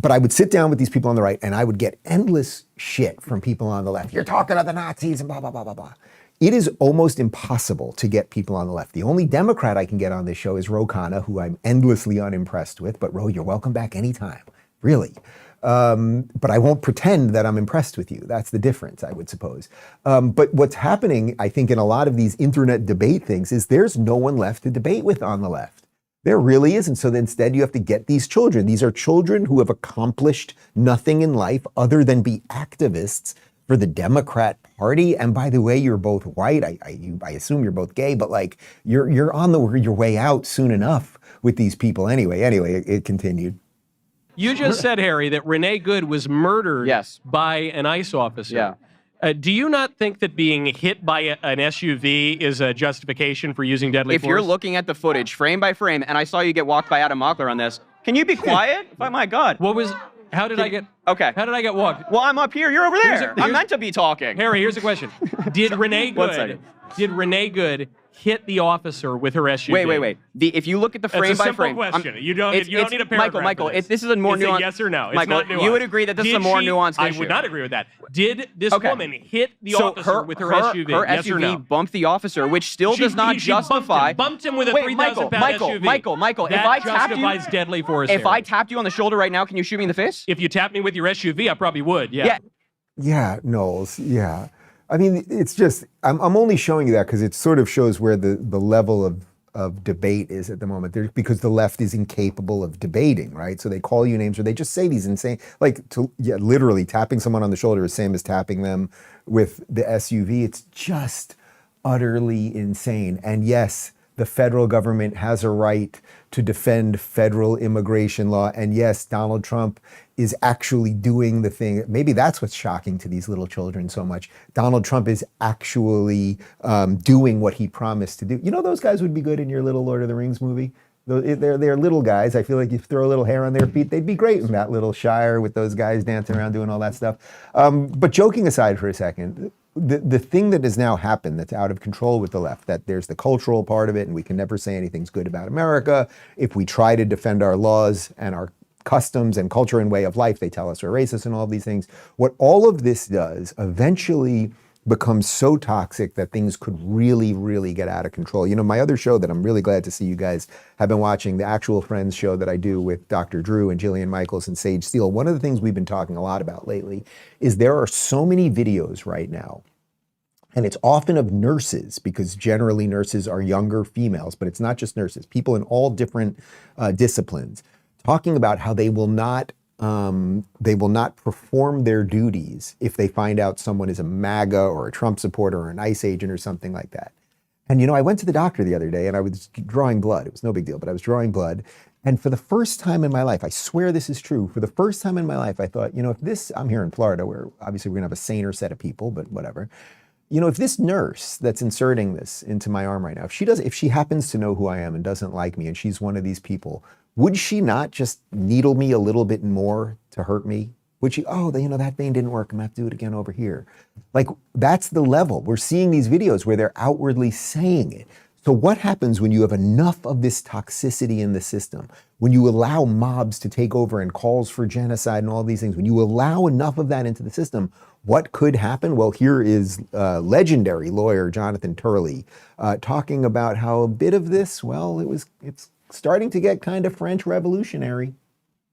But I would sit down with these people on the right and I would get endless shit from people on the left. You're talking to the Nazis and blah, blah, blah, blah, blah. It is almost impossible to get people on the left. The only Democrat I can get on this show is Ro Khanna, who I'm endlessly unimpressed with. But Ro, you're welcome back anytime, really. But I won't pretend that I'm impressed with you. That's the difference, I would suppose. But what's happening, I think, in a lot of these internet debate things is there's no one left to debate with on the left. There really isn't. So instead you have to get these children. These are children who have accomplished nothing in life other than be activists for the Democrat Party. And by the way, you're both white. I assume you're both gay, but like you're on your way out soon enough with these people anyway. Anyway, it continued. You just said, Harry, that Renee Good was murdered by an ICE officer. Yeah. Do you not think that being hit by an SUV is a justification for using deadly force? If you're looking at the footage frame by frame, and I saw you get walked by Adam Mockler on this, can you be quiet? Oh my God. How did I get walked? Well, I'm up here. You're over there. I'm meant to be talking. Harry, here's a question. Did Renee Good hit the officer with her SUV? Wait. If you look at the frame by frame, question. You don't need a paragraph. Michael, this is a more nuanced. It's a yes or no. Michael, it's not nuanced. You would agree that this is a more nuanced issue. I would not agree with that. Did this woman hit the officer with her SUV? Her yes SUV or no? bumped the officer, which still does not justify. Bumped him with a 3,000-pound SUV. Michael, that if I tapped you, justifies deadly force. If I tapped you on the shoulder right now, can you shoot me in the face? If you tapped me with your SUV, I probably would. Yeah. Yeah, Knowles. Yeah. I mean, it's just, I'm only showing you that because it sort of shows where the level of debate is at the moment. Because the left is incapable of debating, right? So they call you names or they just say these insane, literally tapping someone on the shoulder is the same as tapping them with the SUV. It's just utterly insane. And yes, the federal government has a right to defend federal immigration law. And yes, Donald Trump is actually doing the thing. Maybe that's what's shocking to these little children so much. Donald Trump is actually doing what he promised to do. You know, those guys would be good in your little Lord of the Rings movie. They're little guys. I feel like you throw a little hair on their feet, they'd be great in that little shire with those guys dancing around doing all that stuff. But joking aside for a second, the thing that has now happened that's out of control with the left, that there's the cultural part of it, and we can never say anything's good about America. If we try to defend our laws and our customs and culture and way of life, they tell us we're racist and all of these things. What all of this does eventually becomes so toxic that things could really, really get out of control. You know, my other show that I'm really glad to see you guys have been watching, the Actual Friends show that I do with Dr. Drew and Jillian Michaels and Sage Steele, one of the things we've been talking a lot about lately is there are so many videos right now, and it's often of nurses, because generally nurses are younger females, but it's not just nurses, people in all different disciplines, talking about how they will not perform their duties if they find out someone is a MAGA or a Trump supporter or an ICE agent or something like that. And, you know, I went to the doctor the other day and I was drawing blood. It was no big deal, but I was drawing blood. And for the first time in my life, I swear this is true, for the first time in my life, I thought, you know, if this, I'm here in Florida where obviously we're gonna have a saner set of people, but whatever. You know, if this nurse that's inserting this into my arm right now, if she happens to know who I am and doesn't like me and she's one of these people, would she not just needle me a little bit more to hurt me? Would she, oh, you know, that vein didn't work, I'm gonna have to do it again over here. Like, that's the level. We're seeing these videos where they're outwardly saying it. So what happens when you have enough of this toxicity in the system? When you allow mobs to take over and calls for genocide and all these things, when you allow enough of that into the system, what could happen? Well, here is legendary lawyer Jonathan Turley talking about how a bit of this, well, it's starting to get kind of French revolutionary.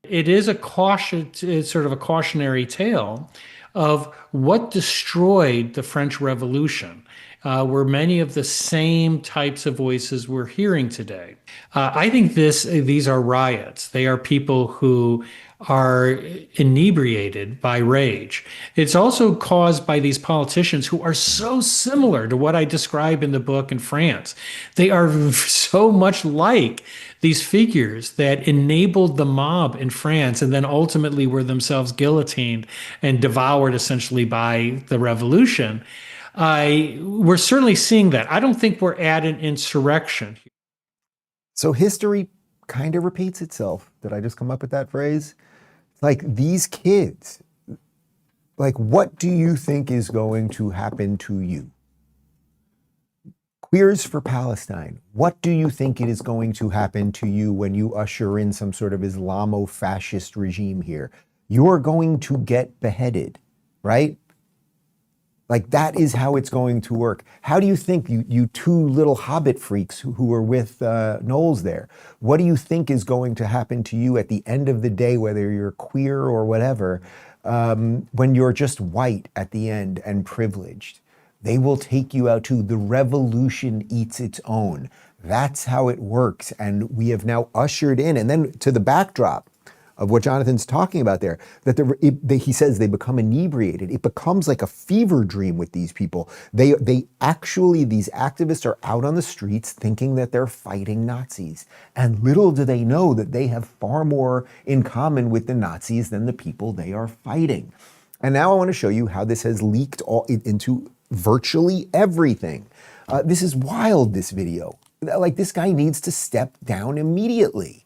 It is it's sort of a cautionary tale of what destroyed the French Revolution, where many of the same types of voices we're hearing today. I think these are riots. They are people who are inebriated by rage. It's also caused by these politicians who are so similar to what I describe in the book in France. They are so much like these figures that enabled the mob in France and then ultimately were themselves guillotined and devoured essentially by the revolution. We're certainly seeing that. I don't think we're at an insurrection. So history kind of repeats itself. Did I just come up with that phrase? Like, these kids, like, what do you think is going to happen to you? Queers for Palestine, what do you think it is going to happen to you when you usher in some sort of Islamo-fascist regime here? You're going to get beheaded, right? Like, that is how it's going to work. How do you think, you two little hobbit freaks who were with Knowles there, what do you think is going to happen to you at the end of the day, whether you're queer or whatever, when you're just white at the end and privileged? They will take you out too. The revolution eats its own. That's how it works. And we have now ushered in, and then to the backdrop of what Jonathan's talking about there, that he says they become inebriated. It becomes like a fever dream with these people. They actually, these activists are out on the streets thinking that they're fighting Nazis. And little do they know that they have far more in common with the Nazis than the people they are fighting. And now I want to show you how this has leaked into virtually everything. This is wild, this video. Like, this guy needs to step down immediately.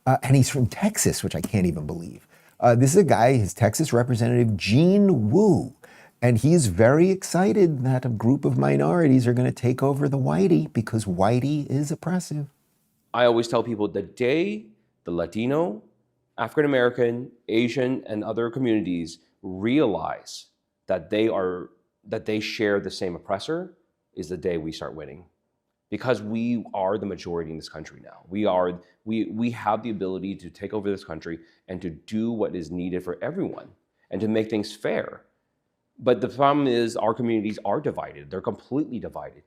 And he's from Texas, which I can't even believe. This is a guy, his Texas representative, Gene Wu. And he's very excited that a group of minorities are going to take over the whitey because whitey is oppressive. I always tell people the day the Latino, African American, Asian, and other communities realize that they share the same oppressor is the day we start winning. Because we are the majority in this country now. We have the ability to take over this country and to do what is needed for everyone and to make things fair. But the problem is our communities are divided. They're completely divided.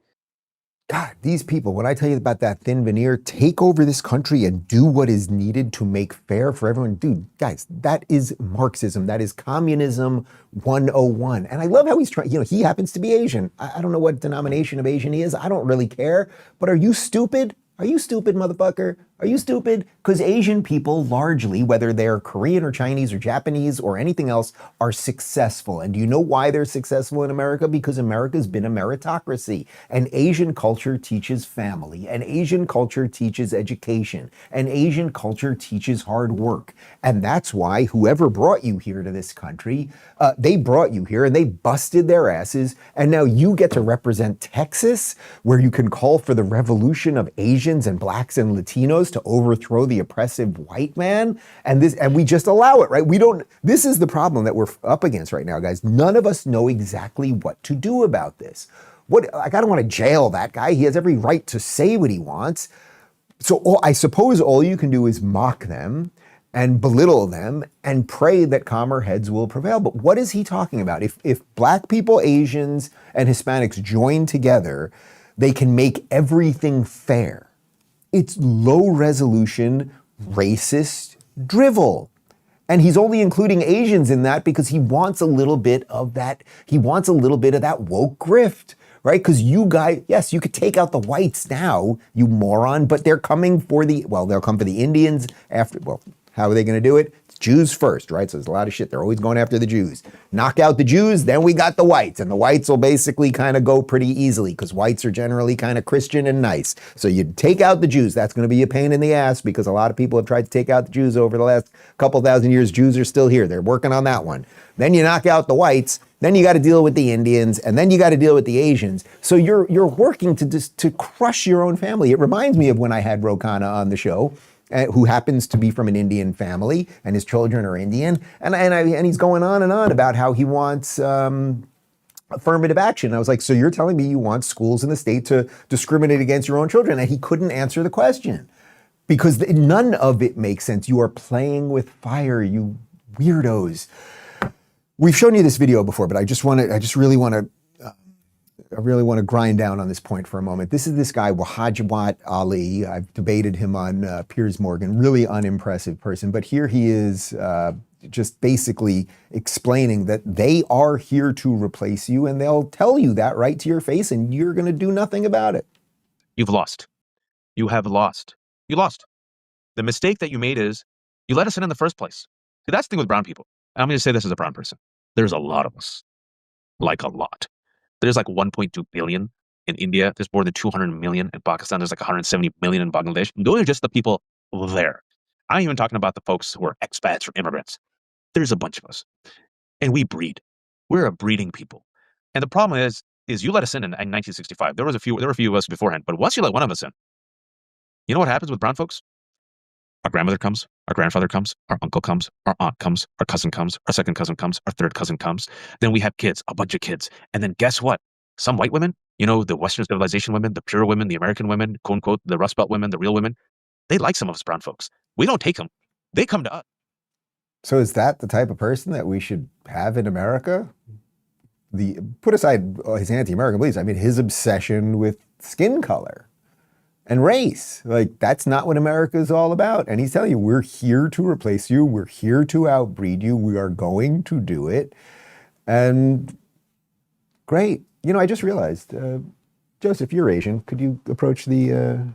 God, these people, when I tell you about that thin veneer, take over this country and do what is needed to make fair for everyone. Dude, guys, that is Marxism. That is communism 101. And I love how he's trying, he happens to be Asian. I don't know what denomination of Asian he is. I don't really care. But are you stupid? Are you stupid, motherfucker? Are you stupid? Because Asian people largely, whether they're Korean or Chinese or Japanese or anything else, are successful. And do you know why they're successful in America? Because America's been a meritocracy. And Asian culture teaches family. And Asian culture teaches education. And Asian culture teaches hard work. And that's why whoever brought you here to this country, they brought you here and they busted their asses. And now you get to represent Texas, where you can call for the revolution of Asians and blacks and Latinos to overthrow the oppressive white man, and we just allow it, right? This is the problem that we're up against right now, guys. None of us know exactly what to do about this. I don't want to jail that guy. He has every right to say what he wants. So I suppose all you can do is mock them and belittle them and pray that calmer heads will prevail. But what is he talking about? If black people, Asians, and Hispanics join together, they can make everything fair. It's low resolution, racist drivel. And he's only including Asians in that because he wants a little bit of that. He wants a little bit of that woke grift, right? Because you guys, yes, you could take out the whites now, you moron, but they'll come for the Indians after, how are they going to do it? It's Jews first, right? So there's a lot of shit. They're always going after the Jews. Knock out the Jews, then we got the whites. And the whites will basically kind of go pretty easily because whites are generally kind of Christian and nice. So you take out the Jews. That's going to be a pain in the ass because a lot of people have tried to take out the Jews over the last couple thousand years. Jews are still here. They're working on that one. Then you knock out the whites. Then you got to deal with the Indians, and then you got to deal with the Asians. So you're working to crush your own family. It reminds me of when I had Rokana on the show, who happens to be from an Indian family, and his children are Indian, and he's going on and on about how he wants affirmative action. I was like, so you're telling me you want schools in the state to discriminate against your own children? And he couldn't answer the question because none of it makes sense. You are playing with fire, you weirdos. We've shown you this video before, but I really want to grind down on this point for a moment. This is this guy, Wahajabat Ali. I've debated him on Piers Morgan, really unimpressive person. But here he is just basically explaining that they are here to replace you, and they'll tell you that right to your face, and you're going to do nothing about it. You've lost. You have lost. You lost. The mistake that you made is you let us in the first place. See, that's the thing with brown people. And I'm going to say this as a brown person. There's a lot of us. Like a lot. There's like 1.2 billion in India. There's more than 200 million in Pakistan. There's like 170 million in Bangladesh. Those are just the people there. I'm even talking about the folks who are expats or immigrants. There's a bunch of us. And we breed. We're a breeding people. And the problem is you let us in 1965. There were a few of us beforehand. But once you let one of us in, you know what happens with brown folks? Our grandmother comes, our grandfather comes, our uncle comes, our aunt comes, our cousin comes, our second cousin comes, our third cousin comes. Then we have kids, a bunch of kids. And then guess what? Some white women, the Western civilization women, the pure women, the American women, quote unquote, the Rust Belt women, the real women, they like some of us brown folks. We don't take them. They come to us. So is that the type of person that we should have in America? Put aside his anti-American beliefs, I mean, his obsession with skin color and race. Like, that's not what America is all about. And he's telling you, we're here to replace you. We're here to outbreed you. We are going to do it. And great. I just realized, Joseph, you're Asian. Could you approach the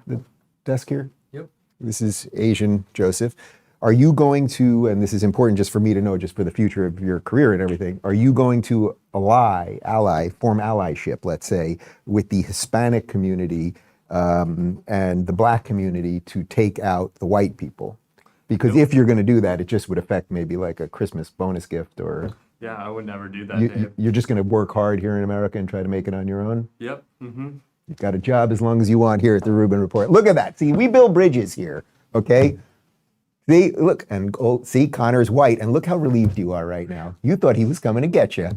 desk here? Yep. This is Asian Joseph. Are you going to, and this is important just for me to know, just for the future of your career and everything, are you going to form allyship, let's say, with the Hispanic community and the black community to take out the white people? Because if you're going to do that, it just would affect maybe like a Christmas bonus gift or... Yeah, I would never do that, Dave. You're just going to work hard here in America and try to make it on your own? Yep. Mm-hmm. You've got a job as long as you want here at the Rubin Report. Look at that. See, we build bridges here, okay? See, look, and see, Connor's white, and look how relieved you are right now. You thought he was coming to get you,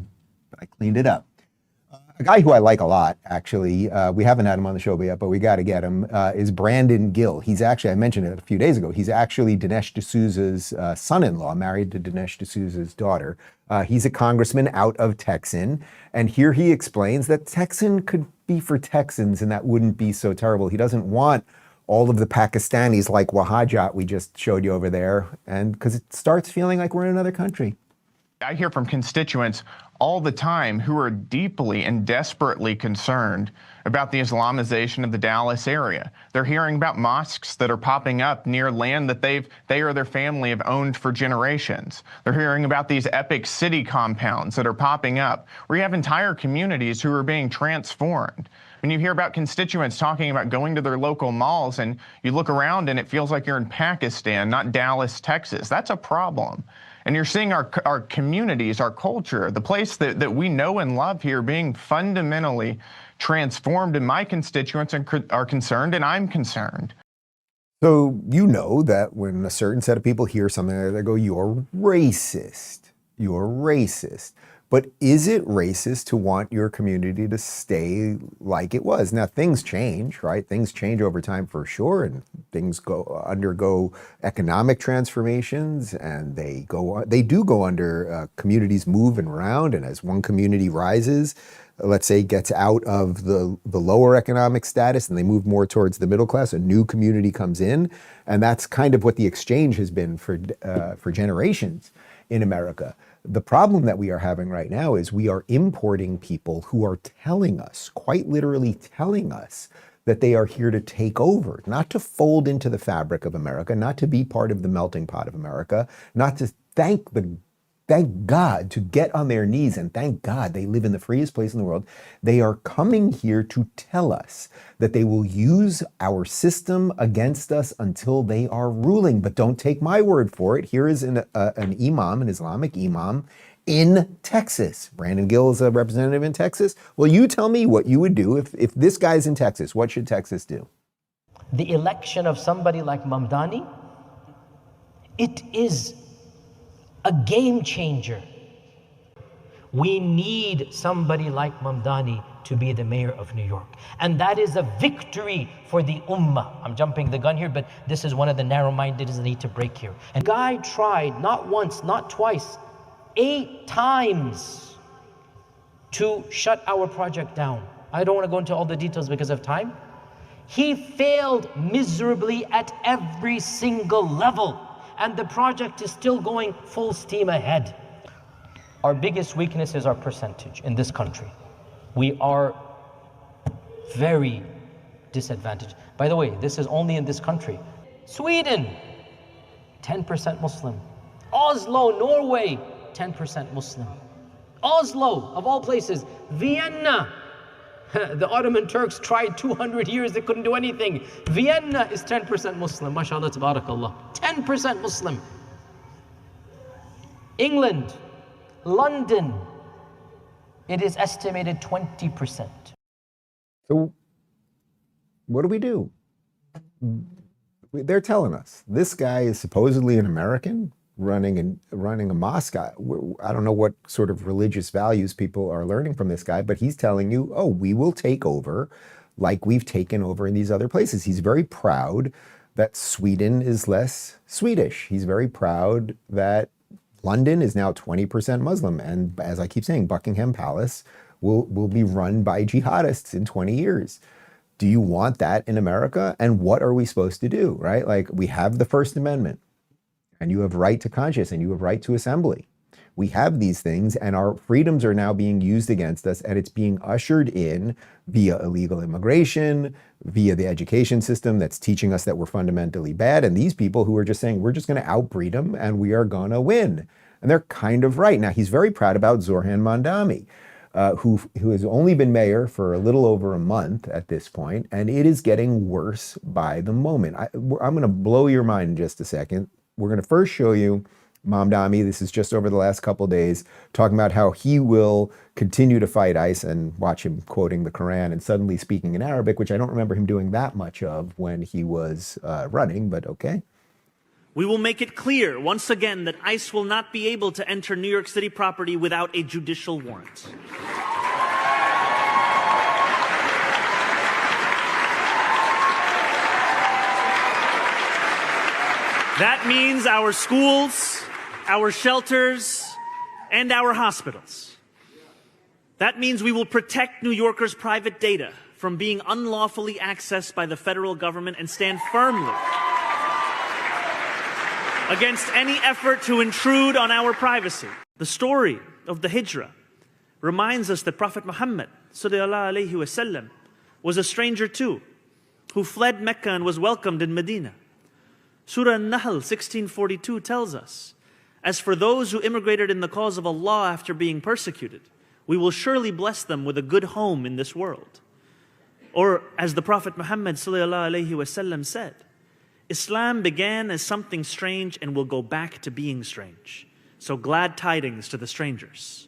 but I cleaned it up. A guy who I like a lot, actually, we haven't had him on the show yet, but we got to get him, is Brandon Gill. He's actually, I mentioned it a few days ago, he's actually Dinesh D'Souza's son-in-law, married to Dinesh D'Souza's daughter. He's a congressman out of Texan, and here he explains that Texan could be for Texans and that wouldn't be so terrible. He doesn't want all of the Pakistanis like Wahajat we just showed you over there, and because it starts feeling like we're in another country. I hear from constituents all the time who are deeply and desperately concerned about the Islamization of the Dallas area. They're hearing about mosques that are popping up near land that they or their family have owned for generations. They're hearing about these epic city compounds that are popping up, where you have entire communities who are being transformed. When you hear about constituents talking about going to their local malls and you look around and it feels like you're in Pakistan, not Dallas, Texas, that's a problem. And you're seeing our communities, our culture, the place that we know and love here being fundamentally transformed, and my constituents are concerned, and I'm concerned. So you know that when a certain set of people hear something, they go, "You're racist. You're racist." But is it racist to want your community to stay like it was? Now, things change, right? Things change over time for sure, and things undergo economic transformations, and they do go under, communities move around, and as one community rises, let's say gets out of the lower economic status and they move more towards the middle class, a new community comes in, and that's kind of what the exchange has been for generations in America. The problem that we are having right now is we are importing people who are telling us, quite literally telling us, that they are here to take over, not to fold into the fabric of America, not to be part of the melting pot of America, not to thank God, to get on their knees and thank God they live in the freest place in the world. They are coming here to tell us that they will use our system against us until they are ruling. But don't take my word for it. Here is an imam, an Islamic imam in Texas. Brandon Gill is a representative in Texas. Well, you tell me what you would do if this guy's in Texas. What should Texas do? The election of somebody like Mamdani, it is a game changer. We need somebody like Mamdani to be the mayor of New York. And that is a victory for the ummah. I'm jumping the gun here, but this is one of the narrow-mindedness I need to break here. And the guy tried, not once, not twice, 8 times to shut our project down. I don't want to go into all the details because of time. He failed miserably at every single level. And the project is still going full steam ahead. Our biggest weakness is our percentage in this country. We are very disadvantaged. By the way, this is only in this country. Sweden, 10% Muslim. Oslo, Norway, 10% Muslim. Oslo, of all places. Vienna, the Ottoman Turks tried 200 years, they couldn't do anything. Vienna is 10% Muslim, mashallah, tabarakallah. 10% Muslim. England, London, it is estimated 20%. So what do we do? They're telling us this guy is supposedly an American running a mosque. I don't know what sort of religious values people are learning from this guy, but he's telling you, oh, we will take over like we've taken over in these other places. He's very proud that Sweden is less Swedish. He's very proud that London is now 20% Muslim. And as I keep saying, Buckingham Palace will be run by jihadists in 20 years. Do you want that in America? And what are we supposed to do, right? Like, we have the First Amendment, and you have right to conscience, and you have right to assembly. We have these things, and our freedoms are now being used against us, and it's being ushered in via illegal immigration, via the education system that's teaching us that we're fundamentally bad, and these people who are just saying, we're just going to outbreed them, and we are going to win. And they're kind of right. Now, he's very proud about Zohran Mamdani, who has only been mayor for a little over a month at this point, and it is getting worse by the moment. I'm going to blow your mind in just a second. We're going to first show you Mamdani, this is just over the last couple days, talking about how he will continue to fight ICE, and watch him quoting the Quran and suddenly speaking in Arabic, which I don't remember him doing that much of when he was running, but okay. We will make it clear once again that ICE will not be able to enter New York City property without a judicial warrant. That means our schools, our shelters, and our hospitals. That means we will protect New Yorkers' private data from being unlawfully accessed by the federal government and stand firmly against any effort to intrude on our privacy. The story of the Hijrah reminds us that Prophet Muhammad ﷺ was a stranger too, who fled Mecca and was welcomed in Medina. Surah An-Nahl 1642 tells us, "As for those who immigrated in the cause of Allah after being persecuted, we will surely bless them with a good home in this world." Or as the Prophet Muhammad ﷺ said, "Islam began as something strange and will go back to being strange. So glad tidings to the strangers."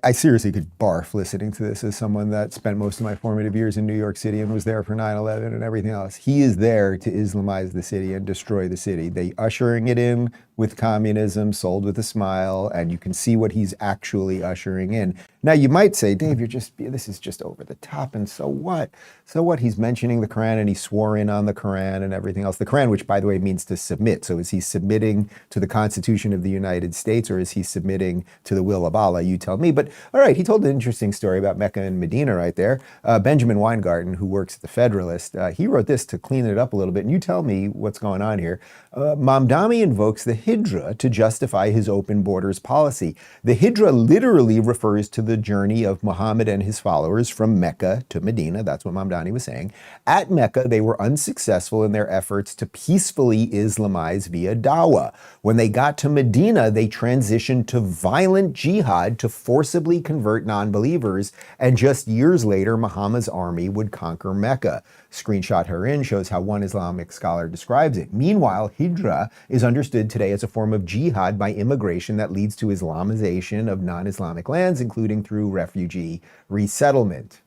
I seriously could barf listening to this as someone that spent most of my formative years in New York City and was there for 9/11 and everything else. He is there to Islamize the city and destroy the city. They ushering it in with communism, sold with a smile, and you can see what he's actually ushering in. Now you might say, Dave, this is just over the top, and so what? So what? He's mentioning the Quran and he swore in on the Quran and everything else. The Quran, which by the way means to submit. So is he submitting to the Constitution of the United States or is he submitting to the will of Allah? You tell me. But all right, he told an interesting story about Mecca and Medina right there. Benjamin Weingarten, who works at the Federalist, he wrote this to clean it up a little bit. And you tell me what's going on here. Mamdani invokes the Hijrah to justify his open borders policy. The Hijrah literally refers to the journey of Muhammad and his followers from Mecca to Medina. That's what Mamdani was saying. At Mecca, they were unsuccessful in their efforts to peacefully Islamize via dawah. When they got to Medina, they transitioned to violent jihad to forcibly convert non-believers, and just years later, Muhammad's army would conquer Mecca. Screenshot herein shows how one Islamic scholar describes it. Meanwhile, Hijrah is understood today as a form of jihad by immigration that leads to Islamization of non-Islamic lands, including through refugee resettlement.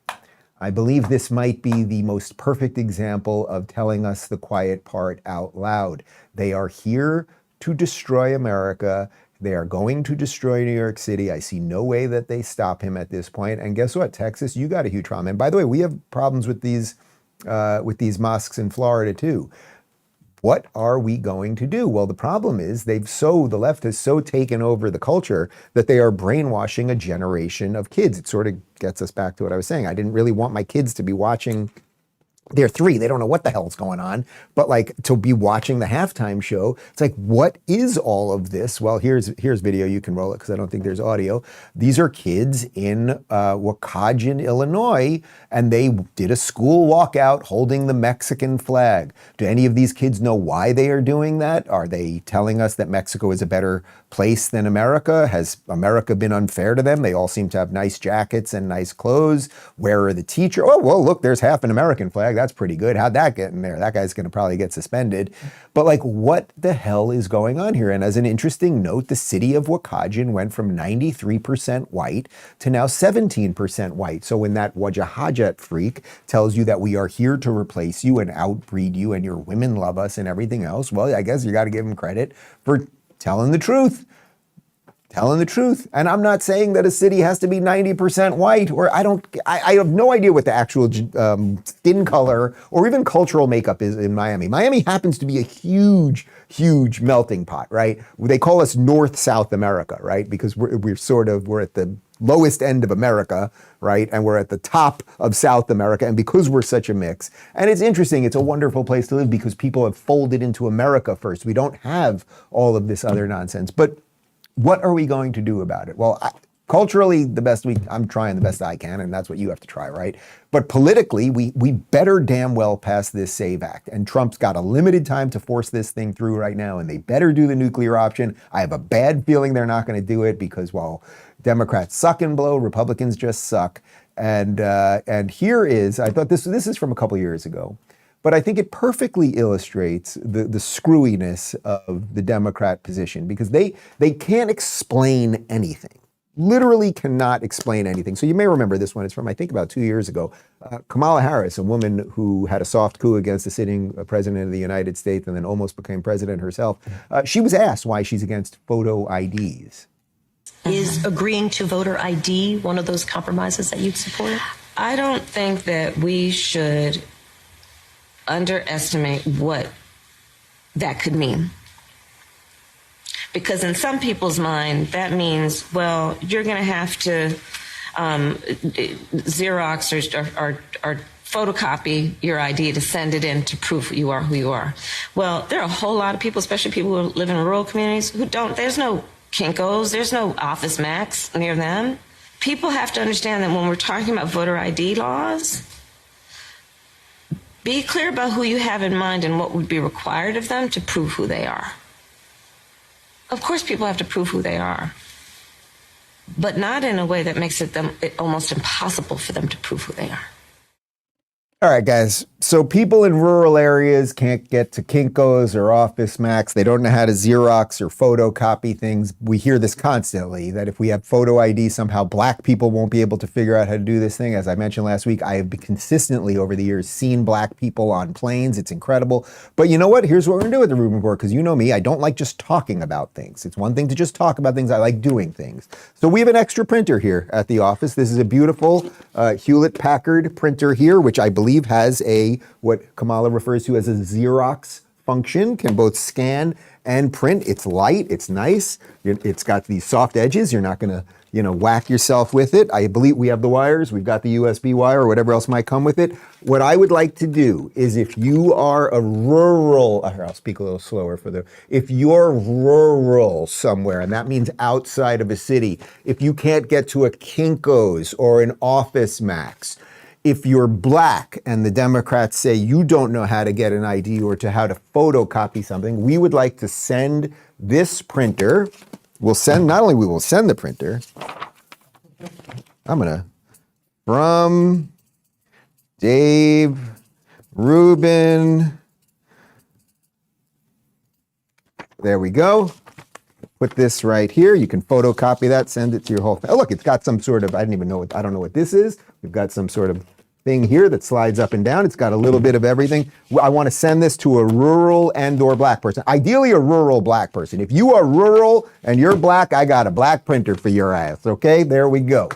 I believe this might be the most perfect example of telling us the quiet part out loud. They are here to destroy America. They are going to destroy New York City. I see no way that they stop him at this point. And guess what, Texas, you got a huge problem. And by the way, we have problems with these mosques in Florida too. What are we going to do? Well, the problem is the left has so taken over the culture that they are brainwashing a generation of kids. It sort of gets us back to what I was saying. I didn't really want my kids to be watching. They're 3, they don't know what the hell's going on, but like to be watching the halftime show, it's like, what is all of this? Well, here's video, you can roll it because I don't think there's audio. These are kids in Waukegan, Illinois, and they did a school walkout holding the Mexican flag. Do any of these kids know why they are doing that? Are they telling us that Mexico is a better place than America? Has America been unfair to them? They all seem to have nice jackets and nice clothes. Where are the teachers? Oh, well, look, there's half an American flag. That's pretty good. How'd that get in there? That guy's going to probably get suspended. But like, what the hell is going on here? And as an interesting note, the city of Waukegan went from 93% white to now 17% white. So when that Wajahajat freak tells you that we are here to replace you and outbreed you and your women love us and everything else, well, I guess you got to give him credit for telling the truth. Telling the truth. And I'm not saying that a city has to be 90% white, or I have no idea what the actual skin color or even cultural makeup is in Miami. Miami happens to be a huge, huge melting pot, right? They call us North-South America, right? Because we're at the lowest end of America, right? And we're at the top of South America. And because we're such a mix, and it's interesting, it's a wonderful place to live because people have folded into America first. We don't have all of this other nonsense. But what are we going to do about it? Well, culturally, I'm trying the best I can, and that's what you have to try, right? But politically, we better damn well pass this SAVE Act. And Trump's got a limited time to force this thing through right now, and they better do the nuclear option. I have a bad feeling they're not going to do it because, well, Democrats suck and blow, Republicans just suck. And here is, I thought this is from a couple years ago. But I think it perfectly illustrates the screwiness of the Democrat position because they can't explain anything. Literally cannot explain anything. So you may remember this one. It's from, I think, about 2 years ago. Kamala Harris, a woman who had a soft coup against the sitting president of the United States and then almost became president herself. She was asked why she's against photo IDs. Is agreeing to voter ID one of those compromises that you'd support? I don't think that we should underestimate what that could mean. Because in some people's mind, that means, well, you're going to have to Xerox or photocopy your ID to send it in to prove you are who you are. Well, there are a whole lot of people, especially people who live in rural communities, who don't. There's no Kinkos, there's no Office Max near them. People have to understand that when we're talking about voter ID laws, be clear about who you have in mind and what would be required of them to prove who they are. Of course, people have to prove who they are, but not in a way that makes it almost impossible for them to prove who they are. All right, guys. So people in rural areas can't get to Kinkos or Office Max. They don't know how to Xerox or photocopy things. We hear this constantly, that if we have photo ID, somehow black people won't be able to figure out how to do this thing. As I mentioned last week, I have consistently over the years seen black people on planes. It's incredible. But you know what? Here's what we're going to do with the Rubin Report, because you know me, I don't like just talking about things. It's one thing to just talk about things. I like doing things. So we have an extra printer here at the office. This is a beautiful Hewlett-Packard printer here, which I believe has what Kamala refers to as a Xerox function, can both scan and print. It's light, it's nice, it's got these soft edges. You're not gonna, whack yourself with it. I believe we have the wires, we've got the USB wire or whatever else might come with it. What I would like to do is, if you are a rural, I'll speak a little slower if you're rural somewhere, and that means outside of a city, if you can't get to a Kinkos or an Office Max, if you're black and the Democrats say you don't know how to get an ID or to how to photocopy something, we would like to send this printer. Not only we will send the printer, from Dave Rubin. There we go. Put this right here. You can photocopy that, send it to your whole family. Oh, look, it's got some sort of, I don't know what this is. We've got some sort of thing here that slides up and down. It's got a little bit of everything. I want to send this to a rural and or black person. Ideally, a rural black person. If you are rural and you're black, I got a black printer for your ass. Okay, there we go.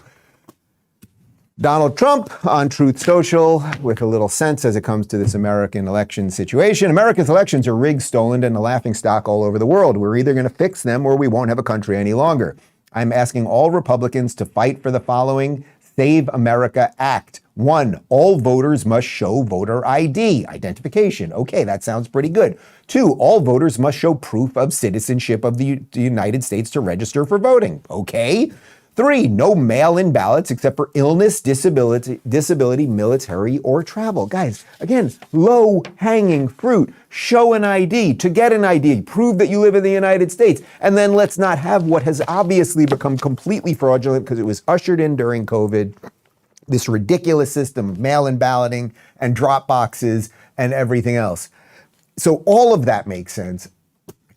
Donald Trump on Truth Social with a little sense as it comes to this American election situation. America's elections are rigged, stolen, and a laughingstock all over the world. We're either going to fix them or we won't have a country any longer. I'm asking all Republicans to fight for the following Save America Act. 1, all voters must show voter ID, identification. Okay, that sounds pretty good. 2, all voters must show proof of citizenship of the United States to register for voting. Okay. 3, no mail-in ballots except for illness, disability, military, or travel. Guys, again, low-hanging fruit. Show an ID. To get an ID, prove that you live in the United States. And then let's not have what has obviously become completely fraudulent because it was ushered in during COVID, this ridiculous system of mail-in balloting and drop boxes and everything else. So all of that makes sense.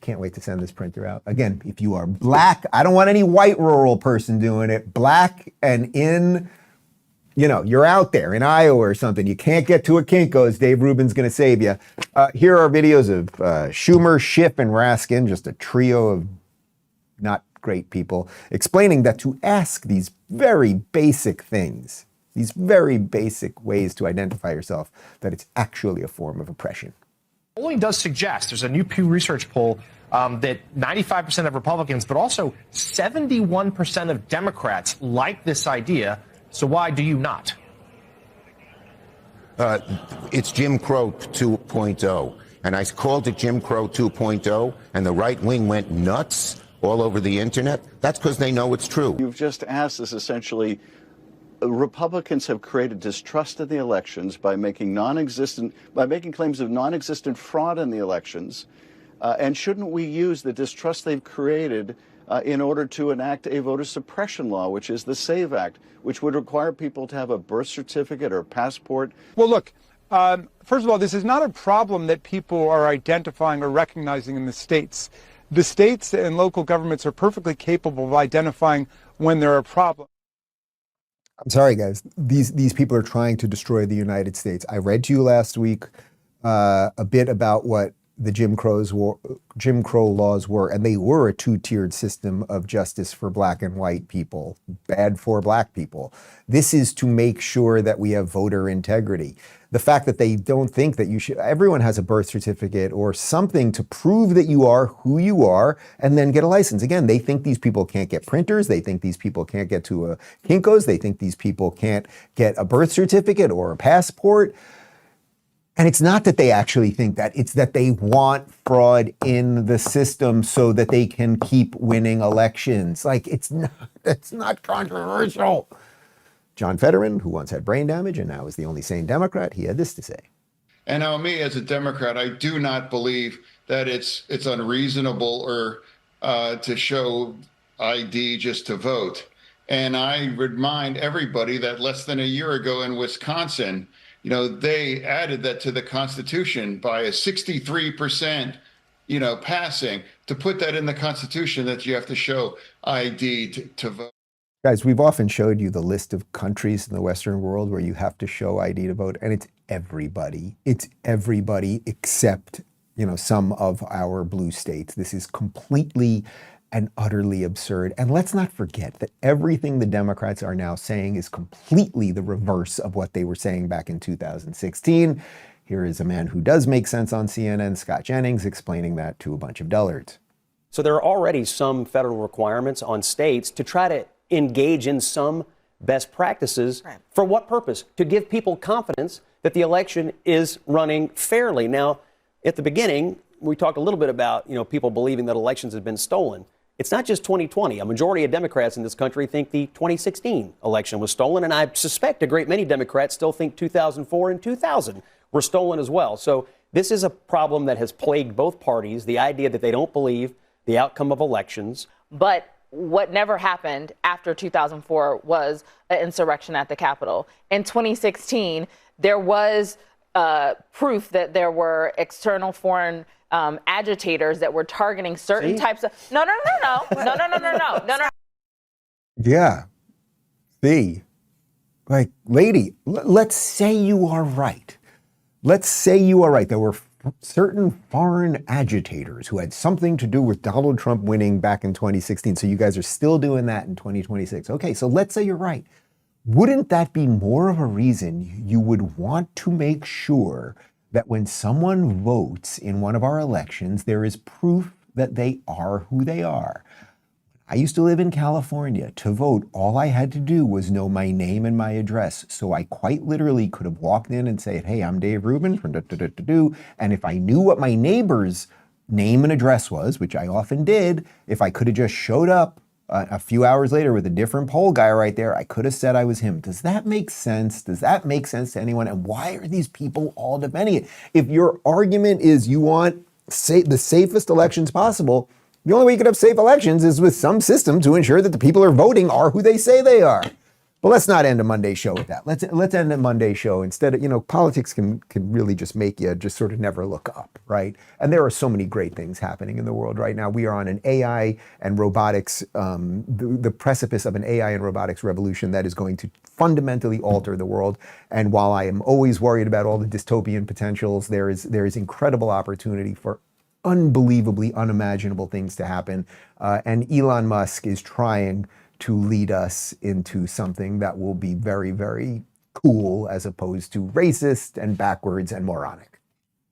Can't wait to send this printer out. Again, if you are black, I don't want any white rural person doing it. Black and you're out there in Iowa or something. You can't get to a Kinkos. Dave Rubin's going to save you. Here are videos of Schumer, Schiff, and Raskin, just a trio of not great people, explaining that to ask these very basic things, these very basic ways to identify yourself, that it's actually a form of oppression. Polling does suggest, there's a new Pew Research poll that 95% of Republicans, but also 71% of Democrats like this idea. So why do you not? It's Jim Crow 2.0. And I called it Jim Crow 2.0, and the right wing went nuts all over the internet. That's because they know it's true. You've just asked us essentially, Republicans have created distrust in the elections by making claims of non-existent fraud in the elections. And shouldn't we use the distrust they've created in order to enact a voter suppression law, which is the SAVE Act, which would require people to have a birth certificate or a passport? Well, look, first of all, this is not a problem that people are identifying or recognizing in the states. The states and local governments are perfectly capable of identifying when there are problems. I'm sorry, guys. These people are trying to destroy the United States. I read to you last week a bit about what the Jim Crow laws were, and they were a two-tiered system of justice for black and white people, bad for black people. This is to make sure that we have voter integrity. The fact that they don't think that everyone has a birth certificate or something to prove that you are who you are and then get a license. Again, they think these people can't get printers. They think these people can't get to a Kinkos. They think these people can't get a birth certificate or a passport. And it's not that they actually think that, it's that they want fraud in the system so that they can keep winning elections. Like, it's not controversial. John Fetterman, who once had brain damage and now is the only sane Democrat, he had this to say. And now me as a Democrat, I do not believe that it's unreasonable or to show ID just to vote. And I remind everybody that less than a year ago in Wisconsin, they added that to the Constitution by a 63%, passing, to put that in the Constitution that you have to show ID to vote. Guys, we've often showed you the list of countries in the Western world where you have to show ID to vote, and it's everybody. It's everybody except, some of our blue states. This is completely and utterly absurd. And let's not forget that everything the Democrats are now saying is completely the reverse of what they were saying back in 2016. Here is a man who does make sense on CNN, Scott Jennings, explaining that to a bunch of dullards. So there are already some federal requirements on states to try to engage in some best practices. Right. For what purpose? To give people confidence that the election is running fairly. Now, at the beginning, we talked a little bit about, people believing that elections have been stolen. It's not just 2020. A majority of Democrats in this country think the 2016 election was stolen, and I suspect a great many Democrats still think 2004 and 2000 were stolen as well. So this is a problem that has plagued both parties, the idea that they don't believe the outcome of elections. But what never happened after 2004 was an insurrection at the Capitol. In 2016, there was proof that there were external foreign agitators that were targeting certain types of... No. Yeah. See? Like, lady, let's say you are right. Let's say you are right. There were certain foreign agitators who had something to do with Donald Trump winning back in 2016. So you guys are still doing that in 2026. Okay, so let's say you're right. Wouldn't that be more of a reason you would want to make sure that when someone votes in one of our elections, there is proof that they are who they are? I used to live in California. To vote, all I had to do was know my name and my address. So I quite literally could have walked in and said, hey, I'm Dave Rubin from and if I knew what my neighbor's name and address was, which I often did, if I could have just showed up a few hours later with a different poll guy right there, I could have said I was him. Does that make sense? Does that make sense to anyone? And why are these people all defending it? If your argument is you want the safest elections possible, the only way you could have safe elections is with some system to ensure that the people who are voting are who they say they are. But let's not end a Monday show with that. Let's end a Monday show. Instead of, politics can really just make you just sort of never look up, right? And there are so many great things happening in the world right now. We are on an AI and robotics, the precipice of an AI and robotics revolution that is going to fundamentally alter the world. And while I am always worried about all the dystopian potentials, there is incredible opportunity for unbelievably unimaginable things to happen. And Elon Musk is trying to lead us into something that will be very, very cool as opposed to racist and backwards and moronic.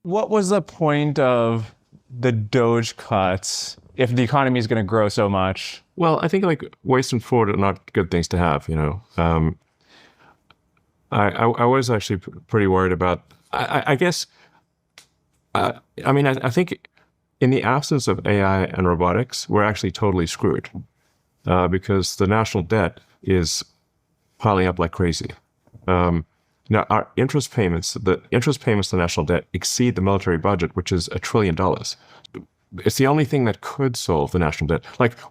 What was the point of the Doge cuts if the economy is going to grow so much? Well, I think waste and fraud are not good things to have, I was actually pretty worried about, I guess, I think in the absence of AI and robotics, we're actually totally screwed because the national debt is piling up like crazy. Now, our interest payments, the national debt exceed the military budget, which is $1 trillion. It's the only thing that could solve the national debt.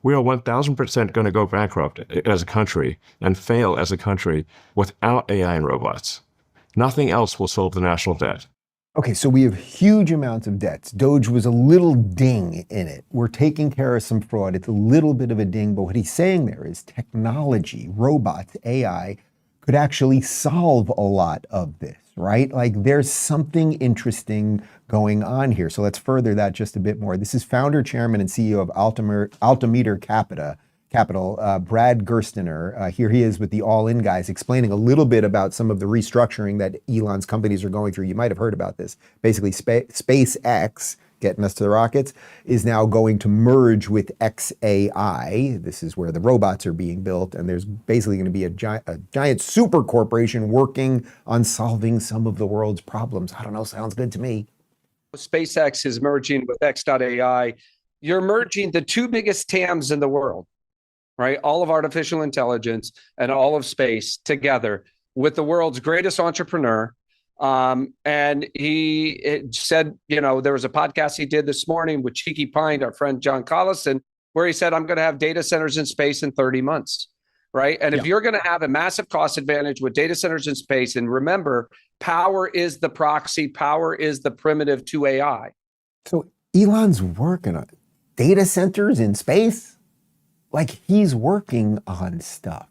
We are 1,000% going to go bankrupt as a country and fail as a country without AI and robots. Nothing else will solve the national debt. Okay, so we have huge amounts of debts. Doge was a little ding in it. We're taking care of some fraud. It's a little bit of a ding, but what he's saying there is technology, robots, AI, could actually solve a lot of this, right? Like there's something interesting going on here. So let's further that just a bit more. This is founder, chairman, and CEO of Altimeter Capital, Brad Gerstner. Here he is with the All In guys explaining a little bit about some of the restructuring that Elon's companies are going through. You might have heard about this. Basically, SpaceX, getting us to the rockets, is now going to merge with xAI. This is where the robots are being built, and there's basically going to be a giant super corporation working on solving some of the world's problems. I don't know, sounds good to me. SpaceX is merging with X.AI. You're merging the two biggest TAMs in the world, right? All of artificial intelligence and all of space together with the world's greatest entrepreneur. And he said, you know, there was a podcast he did this morning with Cheeky Pine, our friend John Collison, where he said, I'm going to have data centers in space in 30 months, right? And if you're going to have a massive cost advantage with data centers in space, and remember, power is the proxy, power is the primitive to AI. So Elon's working on data centers in space? Like he's working on stuff.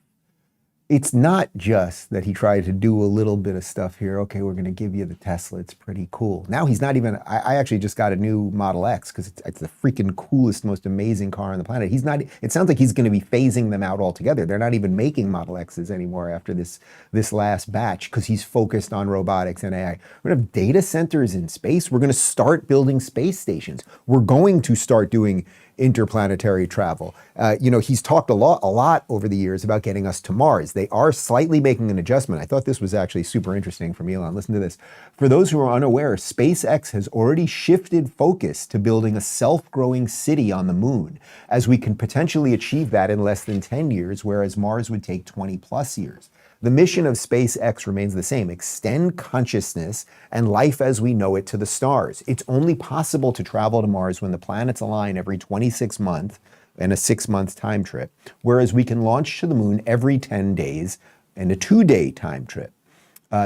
It's not just that he tried to do a little bit of stuff here. Okay, we're going to give you the Tesla. It's pretty cool. Now he's not even, I actually just got a new Model X because it's the freaking coolest, most amazing car on the planet. He's not, it sounds like he's going to be phasing them out altogether. They're not even making Model X's anymore after this last batch because he's focused on robotics and AI. We're going to have data centers in space. We're going to start building space stations. We're going to start doing interplanetary travel. You know, he's talked a lot over the years about getting us to Mars. They are slightly making an adjustment. I thought this was actually super interesting from Elon. Listen to this. For those who are unaware, SpaceX has already shifted focus to building a self-growing city on the moon, as we can potentially achieve that in less than 10 years, whereas Mars would take 20 plus years. The mission of SpaceX remains the same: extend consciousness and life as we know it to the stars. It's only possible to travel to Mars when the planets align every 26 months in a 6-month time trip, whereas we can launch to the moon every 10 days in a 2-day time trip.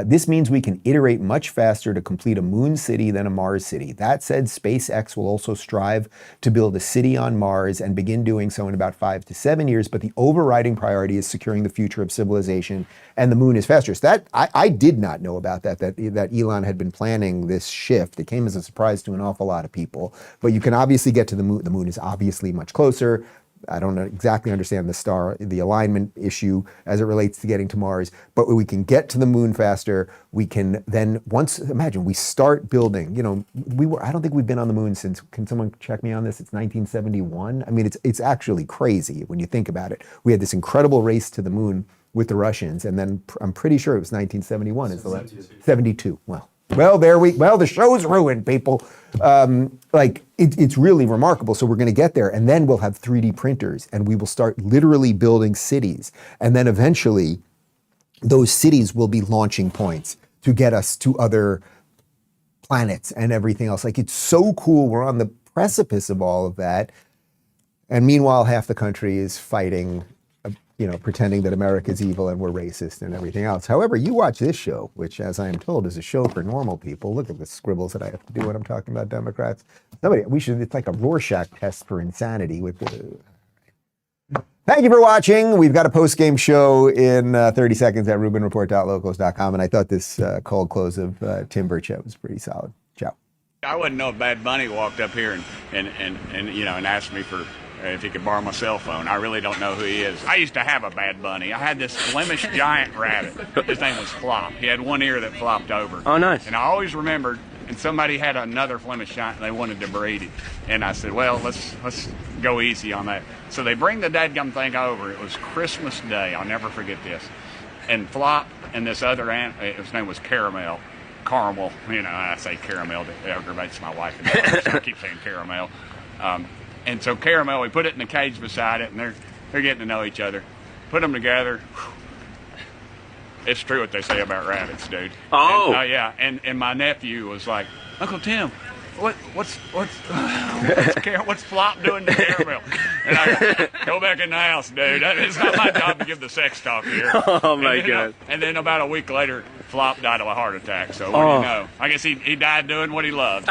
This means we can iterate much faster to complete a moon city than a Mars city. That said, SpaceX will also strive to build a city on Mars and begin doing so in about 5 to 7 years, but the overriding priority is securing the future of civilization, and the moon is faster. So that, I did not know about that Elon had been planning this shift. It came as a surprise to an awful lot of people, but you can obviously get to the moon. The moon is obviously much closer. I don't exactly understand the alignment issue as it relates to getting to Mars, but we can get to the moon faster. We can then, imagine we start building, you know, I don't think we've been on the moon since, can someone check me on this? It's 1971. I mean, it's actually crazy when you think about it. We had this incredible race to the moon with the Russians, and then I'm pretty sure it was 1971. 72. Well, the show's ruined, people. It's really remarkable. So we're going to get there, and then we'll have 3D printers, and we will start literally building cities. And then eventually, those cities will be launching points to get us to other planets and everything else. Like, it's so cool. We're on the precipice of all of that. And meanwhile, half the country is fighting, pretending that America's evil and we're racist and everything else. However, you watch this show, which, as I am told, is a show for normal people. Look at the scribbles that I have to do when I'm talking about Democrats. It's like a Rorschach test for insanity with the... Thank you for watching. We've got a post-game show in 30 seconds at rubinreport.locals.com, and I thought this cold close of Tim Burchett was pretty solid. Ciao. I wouldn't know if Bad Bunny walked up here and asked me for if he could borrow my cell phone. I really don't know who he is. I used to have a Bad Bunny. I had this Flemish giant rabbit. His name was Flop. He had one ear that flopped over. Oh, nice. And I always remembered, and somebody had another Flemish giant and they wanted to breed it. And I said, well, let's go easy on that. So they bring the dadgum thing over. It was Christmas Day. I'll never forget this. And Flop and this other his name was Caramel. I say Caramel. It aggravates my wife and daughter, so I keep saying Caramel. And so Caramel, we put it in the cage beside it, and they're getting to know each other. Put them together. It's true what they say about rabbits, dude. Oh. And, yeah. And my nephew was like, Uncle Tim, what's Flop doing to Caramel? And I go back in the house, dude. It's not my job to give the sex talk here. Oh my God. And then about a week later, Flop died of a heart attack. So what do you know? I guess he died doing what he loved.